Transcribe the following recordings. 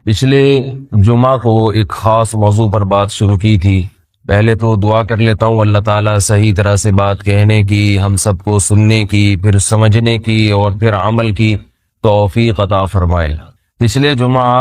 پچھلے جمعہ کو ایک خاص موضوع پر بات شروع کی تھی۔ پہلے تو دعا کر لیتا ہوں اللہ تعالیٰ صحیح طرح سے بات کہنے کی، ہم سب کو سننے کی، پھر سمجھنے کی اور پھر عمل کی توفیق عطا فرمائے۔ پچھلے جمعہ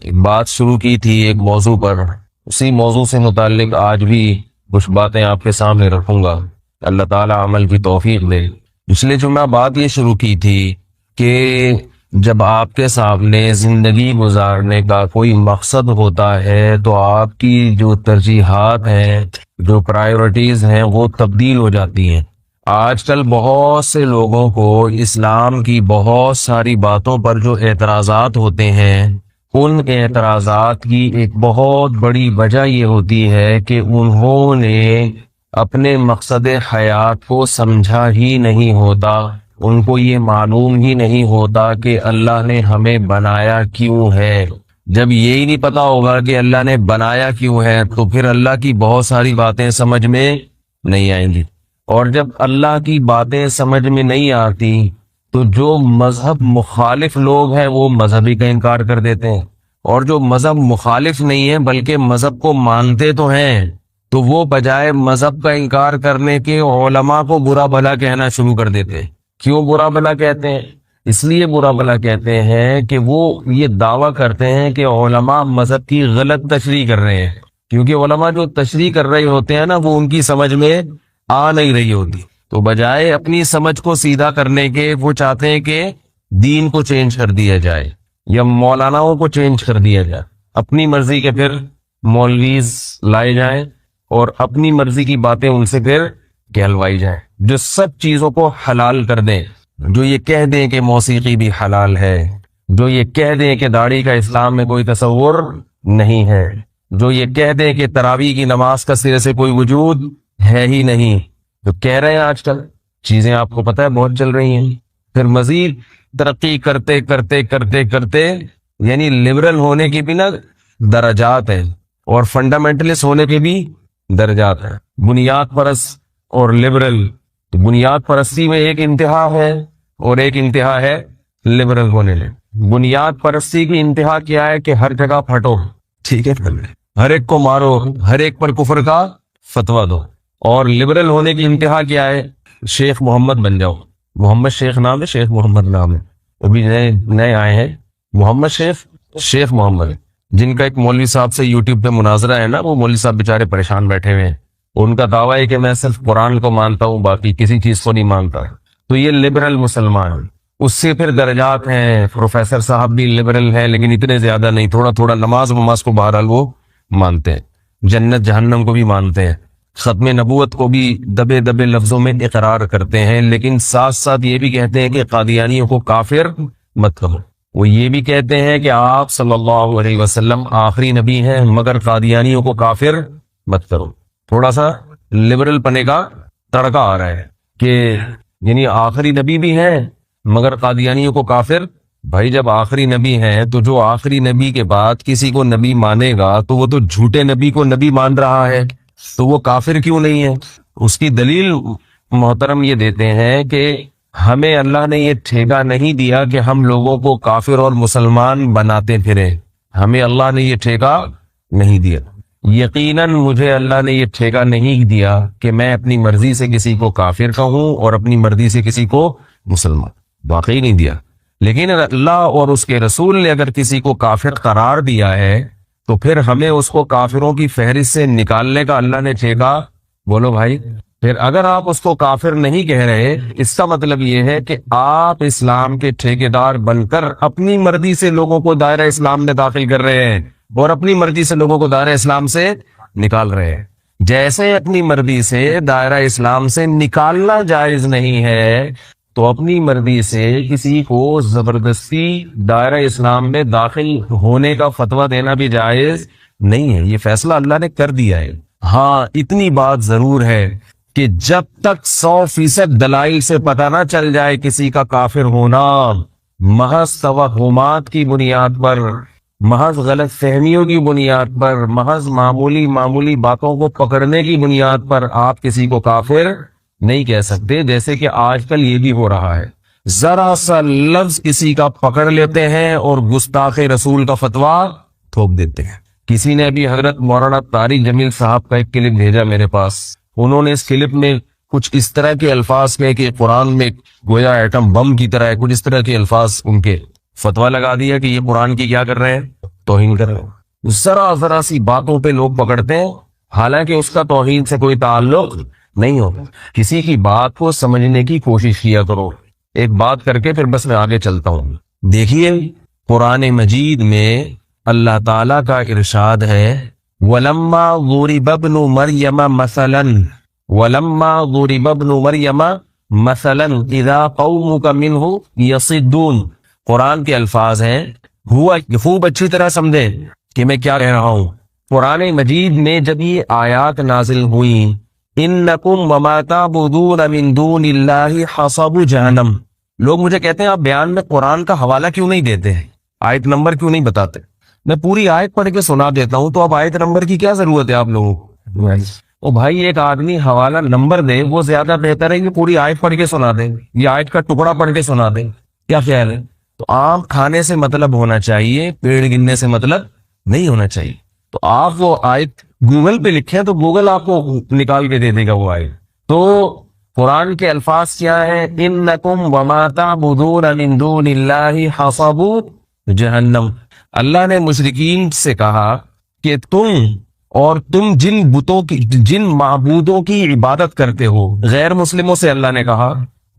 ایک بات شروع کی تھی ایک موضوع پر، اسی موضوع سے متعلق آج بھی کچھ باتیں آپ کے سامنے رکھوں گا، اللہ تعالیٰ عمل کی توفیق دے۔ پچھلے جمعہ بات یہ شروع کی تھی کہ جب آپ کے سامنے زندگی گزارنے کا کوئی مقصد ہوتا ہے تو آپ کی جو ترجیحات ہیں، جو پرائیورٹیز ہیں، وہ تبدیل ہو جاتی ہیں۔ آج کل بہت سے لوگوں کو اسلام کی بہت ساری باتوں پر جو اعتراضات ہوتے ہیں، ان اعتراضات کی ایک بہت بڑی وجہ یہ ہوتی ہے کہ انہوں نے اپنے مقصد حیات کو سمجھا ہی نہیں ہوتا، ان کو یہ معلوم ہی نہیں ہوتا کہ اللہ نے ہمیں بنایا کیوں ہے۔ جب یہی نہیں پتا ہوگا کہ اللہ نے بنایا کیوں ہے تو پھر اللہ کی بہت ساری باتیں سمجھ میں نہیں آئیں گی، اور جب اللہ کی باتیں سمجھ میں نہیں آتی تو جو مذہب مخالف لوگ ہیں وہ مذہبی کا انکار کر دیتے ہیں، اور جو مذہب مخالف نہیں ہے بلکہ مذہب کو مانتے تو ہیں تو وہ بجائے مذہب کا انکار کرنے کے علماء کو برا بھلا کہنا شروع کر دیتے ہیں۔ کیوں برا بھلا کہتے ہیں؟ اس لیے برا بھلا کہتے ہیں کہ وہ یہ دعویٰ کرتے ہیں کہ علماء مذہب کی غلط تشریح کر رہے ہیں، کیونکہ علماء جو تشریح کر رہے ہوتے ہیں نا وہ ان کی سمجھ میں آ نہیں رہی ہوتی، تو بجائے اپنی سمجھ کو سیدھا کرنے کے وہ چاہتے ہیں کہ دین کو چینج کر دیا جائے یا مولاناؤں کو چینج کر دیا جائے، اپنی مرضی کے پھر مولویز لائے جائیں اور اپنی مرضی کی باتیں ان سے پھر کہلوائی جائیں، جو سب چیزوں کو حلال کر دیں، جو یہ کہہ دیں کہ موسیقی بھی حلال ہے، جو یہ کہہ دیں کہ داڑھی کا اسلام میں کوئی تصور نہیں ہے، جو یہ کہہ دیں کہ تراویح کی نماز کا سرے سے کوئی وجود ہے ہی نہیں، جو کہہ رہے ہیں آج کل چیزیں آپ کو پتہ ہے بہت چل رہی ہیں۔ پھر مزید ترقی کرتے کرتے کرتے کرتے یعنی لبرل ہونے کی بھی نا درجات ہیں اور فنڈامنٹلسٹ ہونے کے بھی درجات ہیں۔ بنیاد پرست اور لبرل، تو بنیاد پرستی میں ایک انتہا ہے اور ایک انتہا ہے لبرل ہونے میں۔ بنیاد پرستی کی انتہا کیا ہے کہ ہر جگہ پھٹو، ٹھیک ہے، ہر ایک کو مارو، ہر ایک پر کفر کا فتویٰ دو، اور لبرل ہونے کی انتہا کیا ہے؟ شیخ محمد بن جاؤ۔ محمد شیخ نام ہے، شیخ محمد نام ہے، ابھی نئے آئے ہیں محمد شیخ محمد، جن کا ایک مولوی صاحب سے یوٹیوب پہ مناظرہ ہے نا، وہ مولوی صاحب بیچارے پریشان بیٹھے ہوئے ہیں، ان کا دعویٰ ہے کہ میں صرف قرآن کو مانتا ہوں باقی کسی چیز کو نہیں مانتا، تو یہ لبرل مسلمان۔ اس سے پھر درجات ہیں، پروفیسر صاحب بھی لبرل ہیں لیکن اتنے زیادہ نہیں، تھوڑا تھوڑا نماز کو بہرحال وہ مانتے ہیں، جنت جہنم کو بھی مانتے ہیں، ختم نبوت کو بھی دبے دبے لفظوں میں اقرار کرتے ہیں، لیکن ساتھ ساتھ یہ بھی کہتے ہیں کہ قادیانیوں کو کافر مت کرو۔ وہ یہ بھی کہتے ہیں کہ آپ صلی اللہ علیہ وسلم آخری نبی ہیں مگر قادیانیوں کو کافر مت کرو۔ تھوڑا سا لبرل پنے کا تڑکا آ رہا ہے کہ یعنی آخری نبی بھی ہیں مگر قادیانیوں کو کافر۔ بھائی جب آخری نبی ہیں تو جو آخری نبی کے بعد کسی کو نبی مانے گا تو وہ تو جھوٹے نبی کو نبی مان رہا ہے، تو وہ کافر کیوں نہیں ہے؟ اس کی دلیل محترم یہ دیتے ہیں کہ ہمیں اللہ نے یہ ٹھیکہ نہیں دیا کہ ہم لوگوں کو کافر اور مسلمان بناتے پھریں، ہمیں اللہ نے یہ ٹھیکہ نہیں دیا۔ یقیناً مجھے اللہ نے یہ ٹھیکہ نہیں دیا کہ میں اپنی مرضی سے کسی کو کافر کہوں اور اپنی مرضی سے کسی کو مسلمان، واقعی نہیں دیا۔ لیکن اللہ اور اس کے رسول نے اگر کسی کو کافر قرار دیا ہے تو پھر ہمیں اس کو کافروں کی فہرست سے نکالنے کا اللہ نے ٹھیکہ، بولو بھائی، پھر اگر آپ اس کو کافر نہیں کہہ رہے، اس کا مطلب یہ ہے کہ آپ اسلام کے ٹھیکیدار بن کر اپنی مرضی سے لوگوں کو دائرہ اسلام میں داخل کر رہے ہیں اور اپنی مرضی سے لوگوں کو دائرہ اسلام سے نکال رہے ہیں۔ جیسے اپنی مرضی سے دائرہ اسلام سے نکالنا جائز نہیں ہے تو اپنی مرضی سے کسی کو زبردستی دائرہ اسلام میں داخل ہونے کا فتویٰ دینا بھی جائز نہیں ہے، یہ فیصلہ اللہ نے کر دیا ہے۔ ہاں اتنی بات ضرور ہے کہ جب تک 100% دلائل سے پتہ نہ چل جائے کسی کا کافر ہونا، محض توہمات کی بنیاد پر، محض غلط فہمیوں کی بنیاد پر، محض معمولی باتوں کو پکڑنے کی بنیاد پر آپ کسی کو کافر نہیں کہہ سکتے، جیسے کہ آج کل یہ بھی ہو رہا ہے۔ ذرا سا لفظ کسی کا پکڑ لیتے ہیں اور گستاخ رسول کا فتویٰ تھوپ دیتے ہیں۔ کسی نے ابھی حضرت مولانا طارق جمیل صاحب کا ایک کلپ بھیجا میرے پاس، انہوں نے اس کلپ میں کچھ اس طرح کے الفاظ کہے کہ قرآن میں گویا ایٹم بم کی طرح ہے، کچھ اس طرح کے الفاظ ان کے فتویٰ لگا دیا کہ یہ قرآن کی کیا کر رہے ہیں، توہین کر رہے ہیں۔ ذرا سی باتوں پہ لوگ پکڑتے ہیں، حالانکہ اس کا توہین سے کوئی تعلق نہیں ہوتا۔ کسی کی بات کو سمجھنے کی کوشش کیا کرو۔ ایک بات کر کے پھر بس میں آگے چلتا ہوں۔ دیکھیے قرآن مجید میں اللہ تعالیٰ کا ارشاد ہے وَلَمَّا ضُرِبَ ابْنُ مَرْيَمَ مَثَلًا وَلَمَّا ضُرِبَ ابْنُ مَرْيَمَ مَثَلًا إِذَا قَوْمُكَ مِنْهُ يَصِدُّونَ۔ قرآن کے الفاظ ہیں، خوب اچھی طرح سمجھیں کہ میں کیا کہہ رہا ہوں۔ قرآن مجید میں جب یہ آیات نازل ہوئیں انکم وما تعبدون من دون اللہ حصب جہنم، لوگ مجھے کہتے ہیں آپ بیان میں قرآن کا حوالہ کیوں نہیں دیتے ہیں، آیت نمبر کیوں نہیں بتاتے؟ میں پوری آیت پڑھ کے سنا دیتا ہوں، تو اب آیت نمبر کی کیا ضرورت ہے آپ لوگوں کو؟ او بھائی ایک آدمی حوالہ نمبر دے وہ زیادہ بہتر ہے کہ پوری آیت پڑھ کے سنا دے، یہ آیت کا ٹکڑا پڑھ کے سنا دے، کیا خیال ہے؟ تو آم کھانے سے مطلب ہونا چاہیے، پیڑ گننے سے مطلب نہیں ہونا چاہیے۔ تو آپ وہ آیت گوگل پہ لکھیں تو گوگل آپ کو نکال کے دے دے گا وہ آیت۔ تو قرآن کے الفاظ کیا ہے؟ انکم وما تعبدون من دون اللہ حصب جہنم۔ اللہ نے مشرکین سے کہا کہ تم جن معبودوں کی عبادت کرتے ہو، غیر مسلموں سے اللہ نے کہا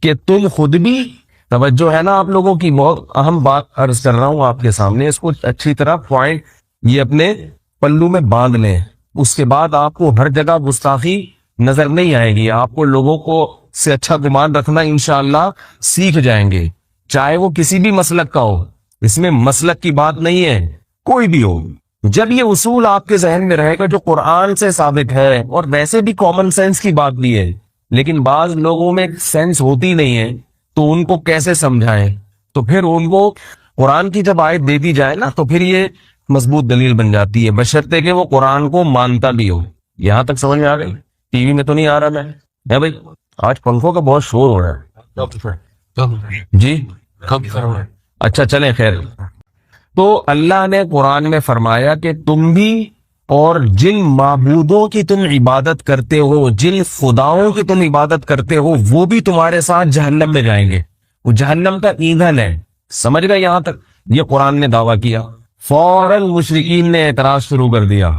کہ تم خود بھی، توجہ ہے نا آپ لوگوں کی، بہت اہم بات عرض کر رہا ہوں آپ کے سامنے، اس کو اچھی طرح پوائنٹ یہ اپنے پلو میں باندھ لیں، اس کے بعد آپ کو ہر جگہ گستاخی نظر نہیں آئے گی، آپ کو لوگوں کو سے اچھا گمان رکھنا انشاءاللہ سیکھ جائیں گے، چاہے وہ کسی بھی مسلک کا ہو، اس میں مسلک کی بات نہیں ہے، کوئی بھی ہو۔ جب یہ اصول آپ کے ذہن میں رہے گا جو قرآن سے ثابت ہے، اور ویسے بھی کامن سینس کی بات بھی ہے، لیکن بعض لوگوں میں سینس ہوتی نہیں ہے، تو ان کو کیسے سمجھائیں؟ تو پھر ان کو قرآن کی جب آیت دے دی جائے نا تو پھر یہ مضبوط دلیل بن جاتی ہے، بشرطے کہ وہ قرآن کو مانتا بھی ہو۔ یہاں تک سمجھ میں آ گئی؟ ٹی وی میں تو نہیں آ رہا میں ہے بھائی؟ آج پنکھوں کا بہت شور ہو رہا ہے جی، اچھا چلیں خیر۔ تو اللہ نے قرآن میں فرمایا کہ تم بھی اور جن معبودوں کی تم عبادت کرتے ہو، جن خداؤں کی تم عبادت کرتے ہو، وہ بھی تمہارے ساتھ جہنم میں جائیں گے، وہ جہنم کا ایندھن ہے۔ سمجھ گئے؟ یہاں تک یہ قرآن نے دعویٰ کیا، فوراً مشرکین نے اعتراض شروع کر دیا،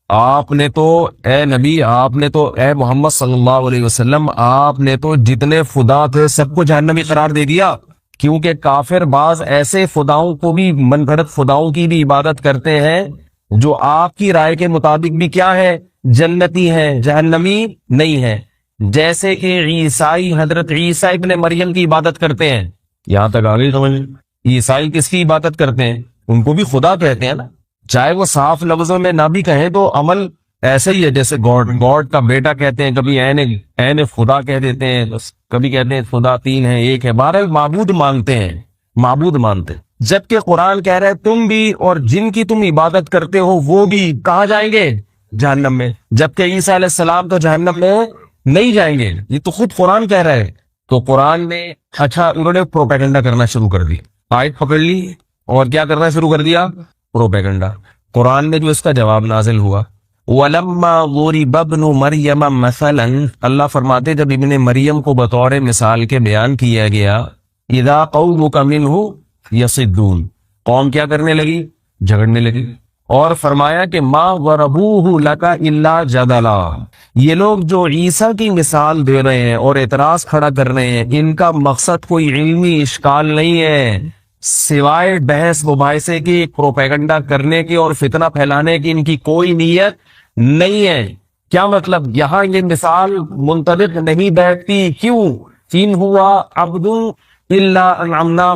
آپ نے تو اے نبی، آپ نے تو اے محمد صلی اللہ علیہ وسلم، آپ نے تو جتنے خدا تھے سب کو جہنمی قرار دے دیا، کیونکہ کافر بعض ایسے خداؤں کو بھی، من گھڑت خداؤں کی بھی عبادت کرتے ہیں جو آپ کی رائے کے مطابق بھی کیا ہے؟ جنتی ہیں، جہنمی نہیں ہے، جیسے کہ عیسائی حضرت عیسیٰ ابن مریم کی عبادت کرتے ہیں۔ یہاں تک آگے سمجھ؟ عیسائی کس کی عبادت کرتے ہیں؟ ان کو بھی خدا کہتے ہیں نا، چاہے وہ صاف لفظوں میں نہ بھی کہیں تو عمل ایسے ہی ہے، جیسے گاڈ کا بیٹا کہتے ہیں، کبھی این خدا کہہ دیتے ہیں، کبھی کہتے ہیں خدا تین ہے ایک ہے، بہرحال معبود مانتے ہیں، معبود مانتے ہیں۔ جبکہ قرآن کہہ رہا ہے تم بھی اور جن کی تم عبادت کرتے ہو وہ بھی کہاں جائیں گے؟ جہنم میں، جبکہ عیسیٰ علیہ السلام تو جہنم میں نہیں جائیں گے، یہ تو خود قرآن کہہ رہا ہے۔ تو قرآن نے اچھا انہوں نے پروپیگنڈا کرنا شروع کر دی، آیت پکڑ لی اور کیا کرنا شروع کر دیا؟ پروپیگنڈا۔ قرآن میں جو اس کا جواب نازل ہوا وَلَمَّا ضُرِبَ ابْنُ مَرْيَمَ مَثَلًا، اللہ فرماتے جب ابن مریم کو بطور مثال کے بیان کیا گیا، اِذَا قَوْمُكَ مِنْهُ يَصِدُّونَ، قوم کیا کرنے لگی؟ جھگڑنے لگی، اور فرمایا کہ مَا ضَرَبُوهُ لَكَ إِلَّا جَدَلًا، یہ لوگ جو عیسیٰ کی مثال دے رہے ہیں اور اعتراض کھڑا کر رہے ہیں، ان کا مقصد کوئی علمی اشکال نہیں ہے سوائے بحث مباحثے کی، پروپیگنڈا کرنے کی اور فتنہ پھیلانے کی ان کی کوئی نیت نہیں ہے۔ کیا مطلب؟ یہاں یہ مثال منطبق نہیں بیٹھتی، کیوں؟ ان ہوا عبد الا انعمناه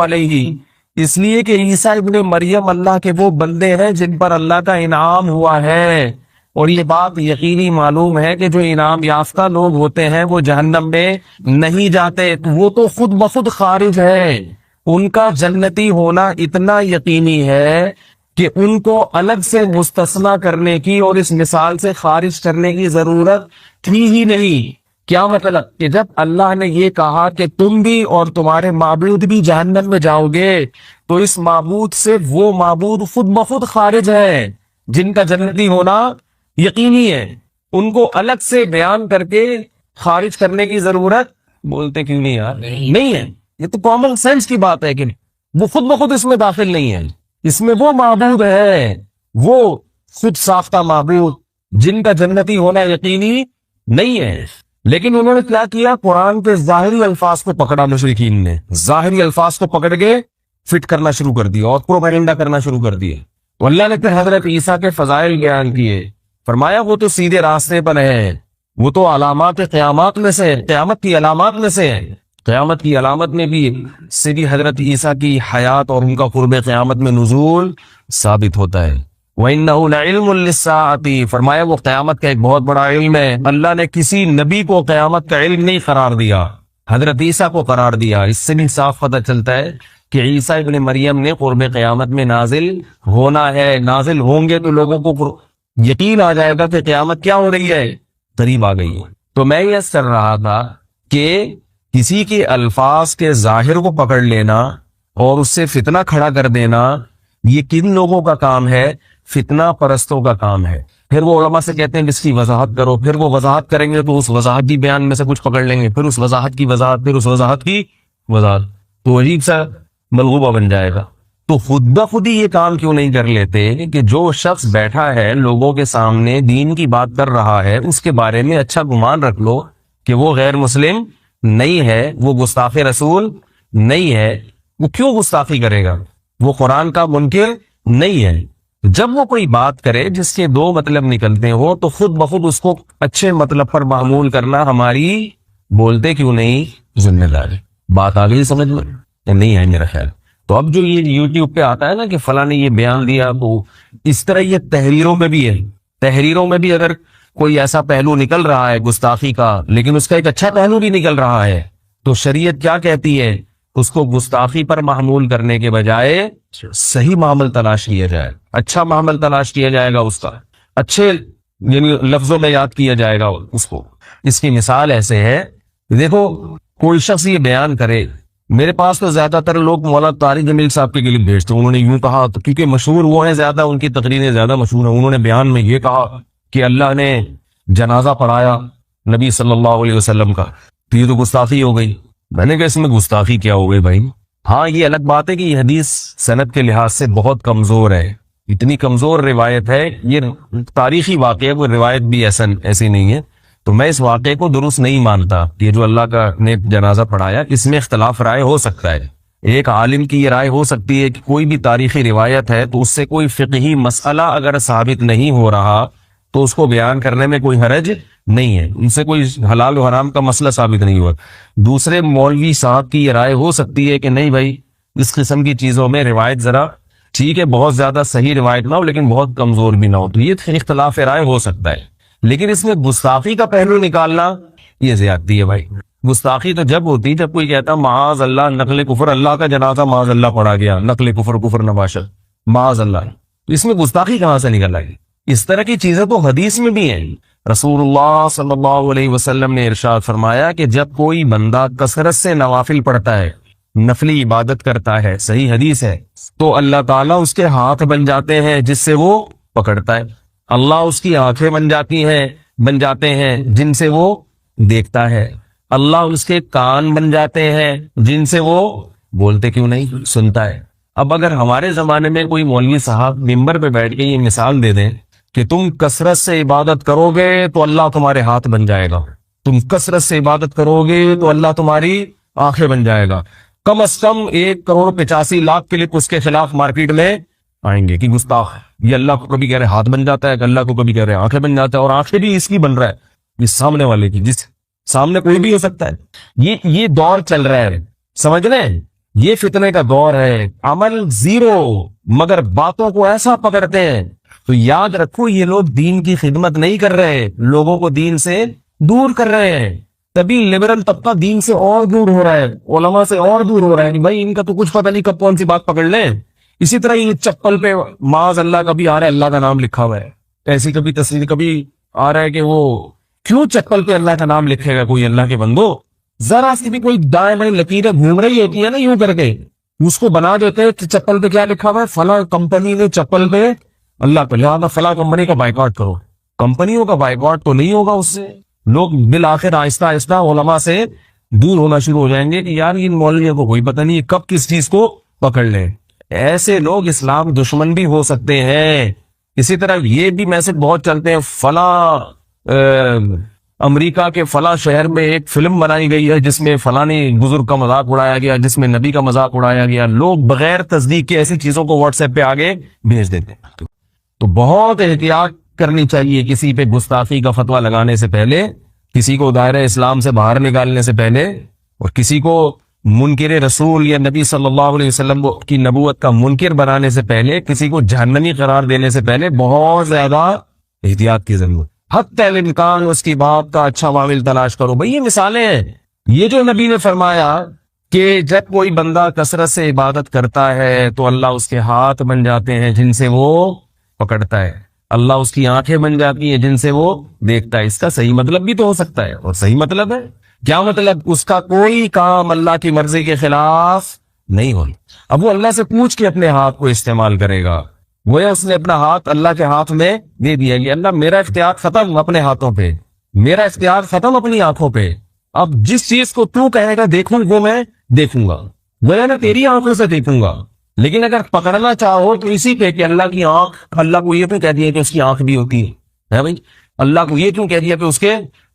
علیہ، اس لیے کہ عیسیٰ ابن مریم اللہ کے وہ بندے ہیں جن پر اللہ کا انعام ہوا ہے، اور یہ بات یقینی معلوم ہے کہ جو انعام یافتہ لوگ ہوتے ہیں وہ جہنم میں نہیں جاتے، وہ تو خود بخود خارج ہے، ان کا جنتی ہونا اتنا یقینی ہے کہ ان کو الگ سے مستثنی کرنے کی اور اس مثال سے خارج کرنے کی ضرورت تھی ہی نہیں۔ کیا مطلب کہ جب اللہ نے یہ کہا کہ تم بھی اور تمہارے معبود بھی جہنم میں جاؤ گے، تو اس معبود سے وہ معبود خود بخود خارج ہے جن کا جنتی ہونا یقینی ہے. ان کو الگ سے بیان کر کے خارج کرنے کی ضرورت بولتے کیوں نہیں یار نہیں ہے. یہ تو کامن سینس کی بات ہے کہ وہ خود بخود اس میں داخل نہیں ہے. اس میں وہ معبود ہے، وہ خود ساختہ معبود جن کا جنتی ہونا یقینی نہیں ہے. لیکن انہوں نے کیا کیا؟ قرآن کے ظاہری الفاظ کو پکڑا. مشرکین نے ظاہری الفاظ کو پکڑ کے فٹ کرنا شروع کر دیا اور پروپیگنڈا کرنا شروع کر دیا. تو اللہ نے پھر حضرت عیسیٰ کے فضائل بیان کیے. فرمایا وہ تو سیدھے راستے پر ہے، وہ تو علامات قیامات میں سے، قیامت کی علامات میں سے ہے. قیامت کی علامت میں بھی سیدھی حضرت عیسیٰ کی حیات اور ان کا قرب قیامت میں نزول ثابت ہوتا ہے. وَإِنَّهُ لَعِلْمٌ لِلسَّاعَةِ، فرمایا وہ قیامت کا ایک بہت بڑا علم ہے. اللہ نے کسی نبی کو قیامت کا علم نہیں قرار دیا، حضرت عیسیٰ کو قرار دیا. اس سے بھی صاف پتہ چلتا ہے کہ عیسیٰ ابن مریم نے قرب قیامت میں نازل ہونا ہے. نازل ہوں گے تو لوگوں کو یقین آ جائے گا کہ قیامت کیا ہو رہی ہے، قریب آ گئی ہے. تو میں یہ کر رہا تھا کہ کسی کے الفاظ کے ظاہر کو پکڑ لینا اور اس سے فتنہ کھڑا کر دینا، یہ کن لوگوں کا کام ہے؟ فتنہ پرستوں کا کام ہے. پھر وہ علماء سے کہتے ہیں اس کی وضاحت کرو، پھر وہ وضاحت کریں گے تو اس وضاحت کی بیان میں سے کچھ پکڑ لیں گے، پھر اس وضاحت کی وضاحت، پھر اس وضاحت کی وضاحت، تو عجیب سا ملغوبہ بن جائے گا. تو خود بخود ہی یہ کام کیوں نہیں کر لیتے کہ جو شخص بیٹھا ہے لوگوں کے سامنے دین کی بات کر رہا ہے اس کے بارے میں اچھا گمان رکھ لو کہ وہ غیر مسلم نہیں ہے، وہ گستاخ رسول نہیں ہے. وہ کیوں گستاخی کرے گا؟ وہ قرآن کا منکر نہیں ہے. جب وہ کوئی بات کرے جس کے دو مطلب نکلتے ہو تو خود بخود اس کو اچھے مطلب پر معمول کرنا ہماری بولتے کیوں نہیں ذمہ داری. بات آ گئی سمجھ میں؟ نہیں ہے میرا خیال. تو اب جو یہ یوٹیوب پہ آتا ہے نا کہ فلاں نے یہ بیان دیا، تو اس طرح یہ تحریروں میں بھی ہے. تحریروں میں بھی اگر کوئی ایسا پہلو نکل رہا ہے گستاخی کا، لیکن اس کا ایک اچھا پہلو بھی نکل رہا ہے، تو شریعت کیا کہتی ہے؟ اس کو گستاخی پر محمول کرنے کے بجائے صحیح معامل تلاش کیا جائے، اچھا معامل تلاش کیا جائے گا، اس کا اچھے یعنی لفظوں میں یاد کیا جائے گا اس کو. اس کی مثال ایسے ہے، دیکھو کوئی شخص یہ بیان کرے، میرے پاس تو زیادہ تر لوگ مولانا طارق جمیل صاحب کے کلپ بھیجتے ہیں. انہوں نے یوں کہا، تو کیونکہ مشہور وہ ہیں زیادہ، ان کی تقریریں زیادہ مشہور ہیں. انہوں نے بیان میں یہ کہا کہ اللہ نے جنازہ پڑھایا نبی صلی اللہ علیہ وسلم کا، تو یہ تو گستاخی ہو گئی. میں نے کہا اس میں گستاخی کیا ہو گئی بھائی؟ ہاں یہ الگ بات ہے کہ یہ حدیث سند کے لحاظ سے بہت کمزور ہے، اتنی کمزور روایت ہے. یہ تاریخی واقعہ ہے، وہ روایت بھی ایسی نہیں ہے. تو میں اس واقعے کو درست نہیں مانتا. یہ جو اللہ کا نے جنازہ پڑھایا، اس میں اختلاف رائے ہو سکتا ہے. ایک عالم کی یہ رائے ہو سکتی ہے کہ کوئی بھی تاریخی روایت ہے تو اس سے کوئی فقہی مسئلہ اگر ثابت نہیں ہو رہا تو اس کو بیان کرنے میں کوئی حرج نہیں ہے، ان سے کوئی حلال و حرام کا مسئلہ ثابت نہیں ہوا. دوسرے مولوی صاحب کی یہ رائے ہو سکتی ہے کہ نہیں بھائی اس قسم کی چیزوں میں روایت ذرا ٹھیک ہے، بہت زیادہ صحیح روایت نہ ہو لیکن بہت کمزور بھی نہ ہو، تو یہ اختلاف رائے ہو سکتا ہے. لیکن اس میں گستاخی کا پہلو نکالنا یہ زیادتی ہے بھائی. گستاخی تو جب ہوتی جب کوئی کہتا معاذ اللہ نقل کفر، اللہ کا جنازہ معاذ اللہ پڑھا گیا، نقل کفر، کفر نباشر، معاذ اللہ. اس میں گستاخی کہاں سے نکل آئی؟ اس طرح کی چیزیں تو حدیث میں بھی ہیں. رسول اللہ صلی اللہ علیہ وسلم نے ارشاد فرمایا کہ جب کوئی بندہ کثرت سے نوافل پڑھتا ہے، نفلی عبادت کرتا ہے، صحیح حدیث ہے، تو اللہ تعالیٰ اس کے ہاتھ بن جاتے ہیں جس سے وہ پکڑتا ہے. اللہ اس کی آنکھیں بن جاتے ہیں جن سے وہ دیکھتا ہے. اللہ اس کے کان بن جاتے ہیں جن سے وہ بولتے کیوں نہیں سنتا ہے. اب اگر ہمارے زمانے میں کوئی مولوی صاحب ممبر پہ بیٹھ کے یہ مثال دے دیں کہ تم کثرت سے عبادت کرو گے تو اللہ تمہارے ہاتھ بن جائے گا، تم کثرت سے عبادت کرو گے تو اللہ تمہاری آنکھیں بن جائے گا، کم از کم 1,85,00,000 کلپ اس کے خلاف مارکیٹ میں آئیں گے کہ گستاخ ہے. یہ اللہ کو کبھی کہہ رہے ہاتھ بن جاتا ہے، کہ اللہ کو کبھی کہہ رہے آنکھیں بن جاتا ہے، اور آنکھیں بھی اس کی بن رہا ہے، اس سامنے والے کی، جس سامنے کوئی بھی ہو سکتا ہے. یہ دور چل رہا ہے، سمجھ رہے ہیں؟ یہ فتنے کا دور ہے. عمل زیرو مگر باتوں کو ایسا پکڑتے ہیں. تو یاد رکھو یہ لوگ دین کی خدمت نہیں کر رہے، لوگوں کو دین سے دور کر رہے ہیں. تبھی لبرل طبقہ دین سے اور دور ہو رہا ہے، علماء سے اور دور ہو رہا ہے. بھائی ان کا تو کچھ پتہ نہیں کب کون سی بات پکڑ لیں. اسی طرح یہ چپل پہ معاذ اللہ کبھی آ رہا ہے اللہ کا نام لکھا ہوا ہے، ایسی کبھی تصویر کبھی آ رہا ہے کہ وہ کیوں چپل پہ اللہ کا نام لکھے گا کوئی اللہ کے بندو؟ ذرا سی بھی کوئی دائیں بائیں لکیریں گھوم رہی ہوتی ہے نا یوں کر کے، اس کو بنا دیتے ہیں کہ چپل پہ کیا لکھا ہوا ہے، فلاں کمپنی نے چپل پہ اللہ کو لہٰذا فلاں کمپنی کا بائیکاٹ کرو۔ کمپنیوں کا بائیکاٹ تو نہیں ہوگا، اس سے لوگ بالآخر آہستہ آہستہ علماء سے دور ہونا شروع ہو جائیں گے کہ یار ان مولویوں کو کوئی پتہ نہیں ہے کب کس چیز کو پکڑ لیں۔ ایسے لوگ اسلام دشمن بھی ہو سکتے ہیں۔ اسی طرح یہ بھی میسج بہت چلتے ہیں، فلاں امریکہ کے فلاں شہر میں ایک فلم بنائی گئی ہے جس میں فلانی بزرگ کا مذاق اڑایا گیا، جس میں نبی کا مذاق اڑایا گیا۔ لوگ بغیر تصدیق کے ایسی چیزوں کو واٹس ایپ پہ آگے بھیج دیتے ہیں۔ تو بہت احتیاط کرنی چاہیے کسی پہ گستاخی کا فتویٰ لگانے سے پہلے، کسی کو دائرہ اسلام سے باہر نکالنے سے پہلے، اور کسی کو منکر رسول یا نبی صلی اللہ علیہ وسلم کی نبوت کا منکر بنانے سے پہلے، کسی کو جہنمی قرار دینے سے پہلے بہت زیادہ احتیاط کی ضرورت۔ حتی الامکان اس کی بات کا اچھا معامل تلاش کرو۔ بھئی یہ مثالیں ہیں، یہ جو نبی نے فرمایا کہ جب کوئی بندہ کثرت سے عبادت کرتا ہے تو اللہ اس کے ہاتھ بن جاتے ہیں جن سے وہ پکڑتا ہے، اللہ اس کی آنکھیں بن جاتی ہیں جن سے وہ دیکھتا ہے۔ اس کا صحیح مطلب بھی تو ہو سکتا ہے، اور صحیح مطلب ہے کیا مطلب؟ اس کا کوئی کام اللہ کی مرضی کے خلاف نہیں ہو۔ اب وہ اللہ سے پوچھ کے اپنے ہاتھ کو استعمال کرے گا، وہ اس نے اپنا ہاتھ اللہ کے ہاتھ میں دے دیا کہ اللہ میرا اختیار ختم اپنے ہاتھوں پہ، میرا اختیار ختم اپنی آنکھوں پہ، اب جس چیز کو تو کہے گا دیکھوں وہ میں دیکھوں گا، وہ میں تیری آنکھوں سے دیکھوں گا۔ لیکن اگر پکڑنا چاہو تو اسی پہ کہ اللہ کی آنکھ، اللہ کو یہ کیوں کہہ دیا کہ اس کی آنکھ بھی ہوتی ہے بھائی؟ اللہ کو یہ کیوں کہہ دیا کہ اس کے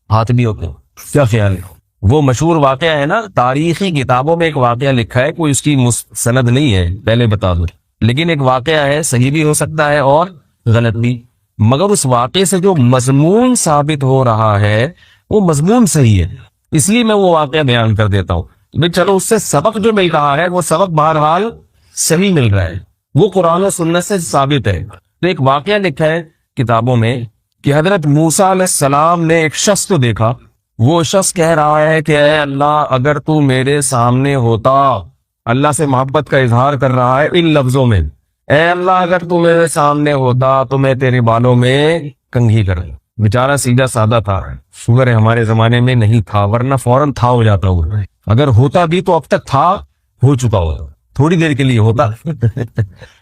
ہاتھ بھی ہوتے ہیں؟ کیا خیال ہے؟ وہ مشہور واقعہ ہے نا، تاریخی کتابوں میں ایک واقعہ لکھا ہے، کوئی اس کی سند نہیں ہے پہلے بتا دوں، لیکن ایک واقعہ ہے، صحیح بھی ہو سکتا ہے اور غلط بھی، مگر اس واقعے سے جو مضمون ثابت ہو رہا ہے وہ مضمون صحیح ہے، اس لیے میں وہ واقعہ بیان کر دیتا ہوں۔ بھئی چلو اس سے سبق جو مل رہا ہے وہ سبق بہرحال صحیح مل رہا ہے، وہ قرآن و سنت سے ثابت ہے۔ تو ایک واقعہ لکھا ہے کتابوں میں کہ حضرت موسیٰ علیہ السلام نے ایک شخص کو دیکھا، وہ شخص کہہ رہا ہے کہ اے اللہ اگر تو میرے سامنے ہوتا، اللہ سے محبت کا اظہار کر رہا ہے ان لفظوں میں، اے اللہ اگر تو میرے سامنے ہوتا تو میں تیرے بالوں میں کنگھی کر دوں۔ بیچارہ سیدھا سادہ تھا، شکر ہے ہمارے زمانے میں نہیں تھا، ورنہ فوراً تھا ہو جاتا ہو، اگر ہوتا بھی تو اب تک تھا ہو چکا ہوتا، تھوڑی دیر کے لیے ہوتا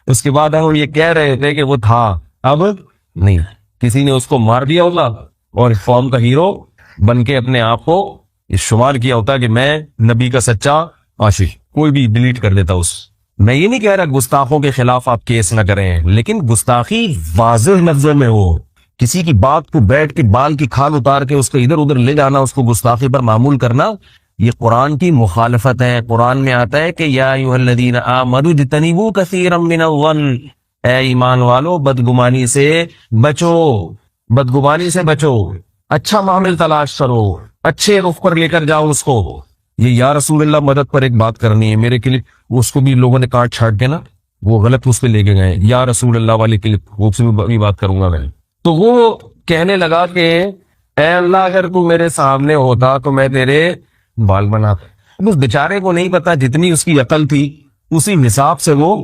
اس کے بعد ہم یہ کہہ رہے تھے کہ وہ تھا، اب نہیں، کسی نے اس کو مار دیا ہوتا اور قوم کا ہیرو بن کے اپنے آپ کو شمار کیا ہوتا کہ میں نبی کا سچا عاشق، کوئی بھی ڈیلیٹ کر دیتا اس۔ میں یہ نہیں کہہ رہا گستاخوں کے خلاف آپ کیس نہ کریں، لیکن گستاخی واضح لفظوں میں ہو، کسی کی بات کو بیٹھ کے بال کی کھال اتار کے اس کو ادھر ادھر لے جانا، اس کو گستاخی پر معمول کرنا، یہ قرآن کی مخالفت ہے۔ قرآن میں آتا ہے کہ یا ایھا الذین آمنوا اجتنبوا کثیرا من الظن، اے ایمان والو بدگمانی سے بچو، بدگمانی سے بچو، اچھا معامل تلاش کرو، اچھے رخ پر لے کر جاؤ اس کو۔ یہ یا رسول اللہ مدد پر ایک بات کرنی ہے میرے کلپ، اس کو بھی لوگوں نے کاٹ چھاٹ کے نا وہ غلط اس پہ لے کے گئے، یا رسول اللہ والی کلپ وہ سے بھی بات کروں گا میں۔ تو وہ کہنے لگا کہ اے اللہ اگر تو میرے سامنے ہوتا تو میں تیرے بال بناتا۔ اس بیچارے کو نہیں پتا، جتنی اس کی عقل تھی اسی حساب سے وہ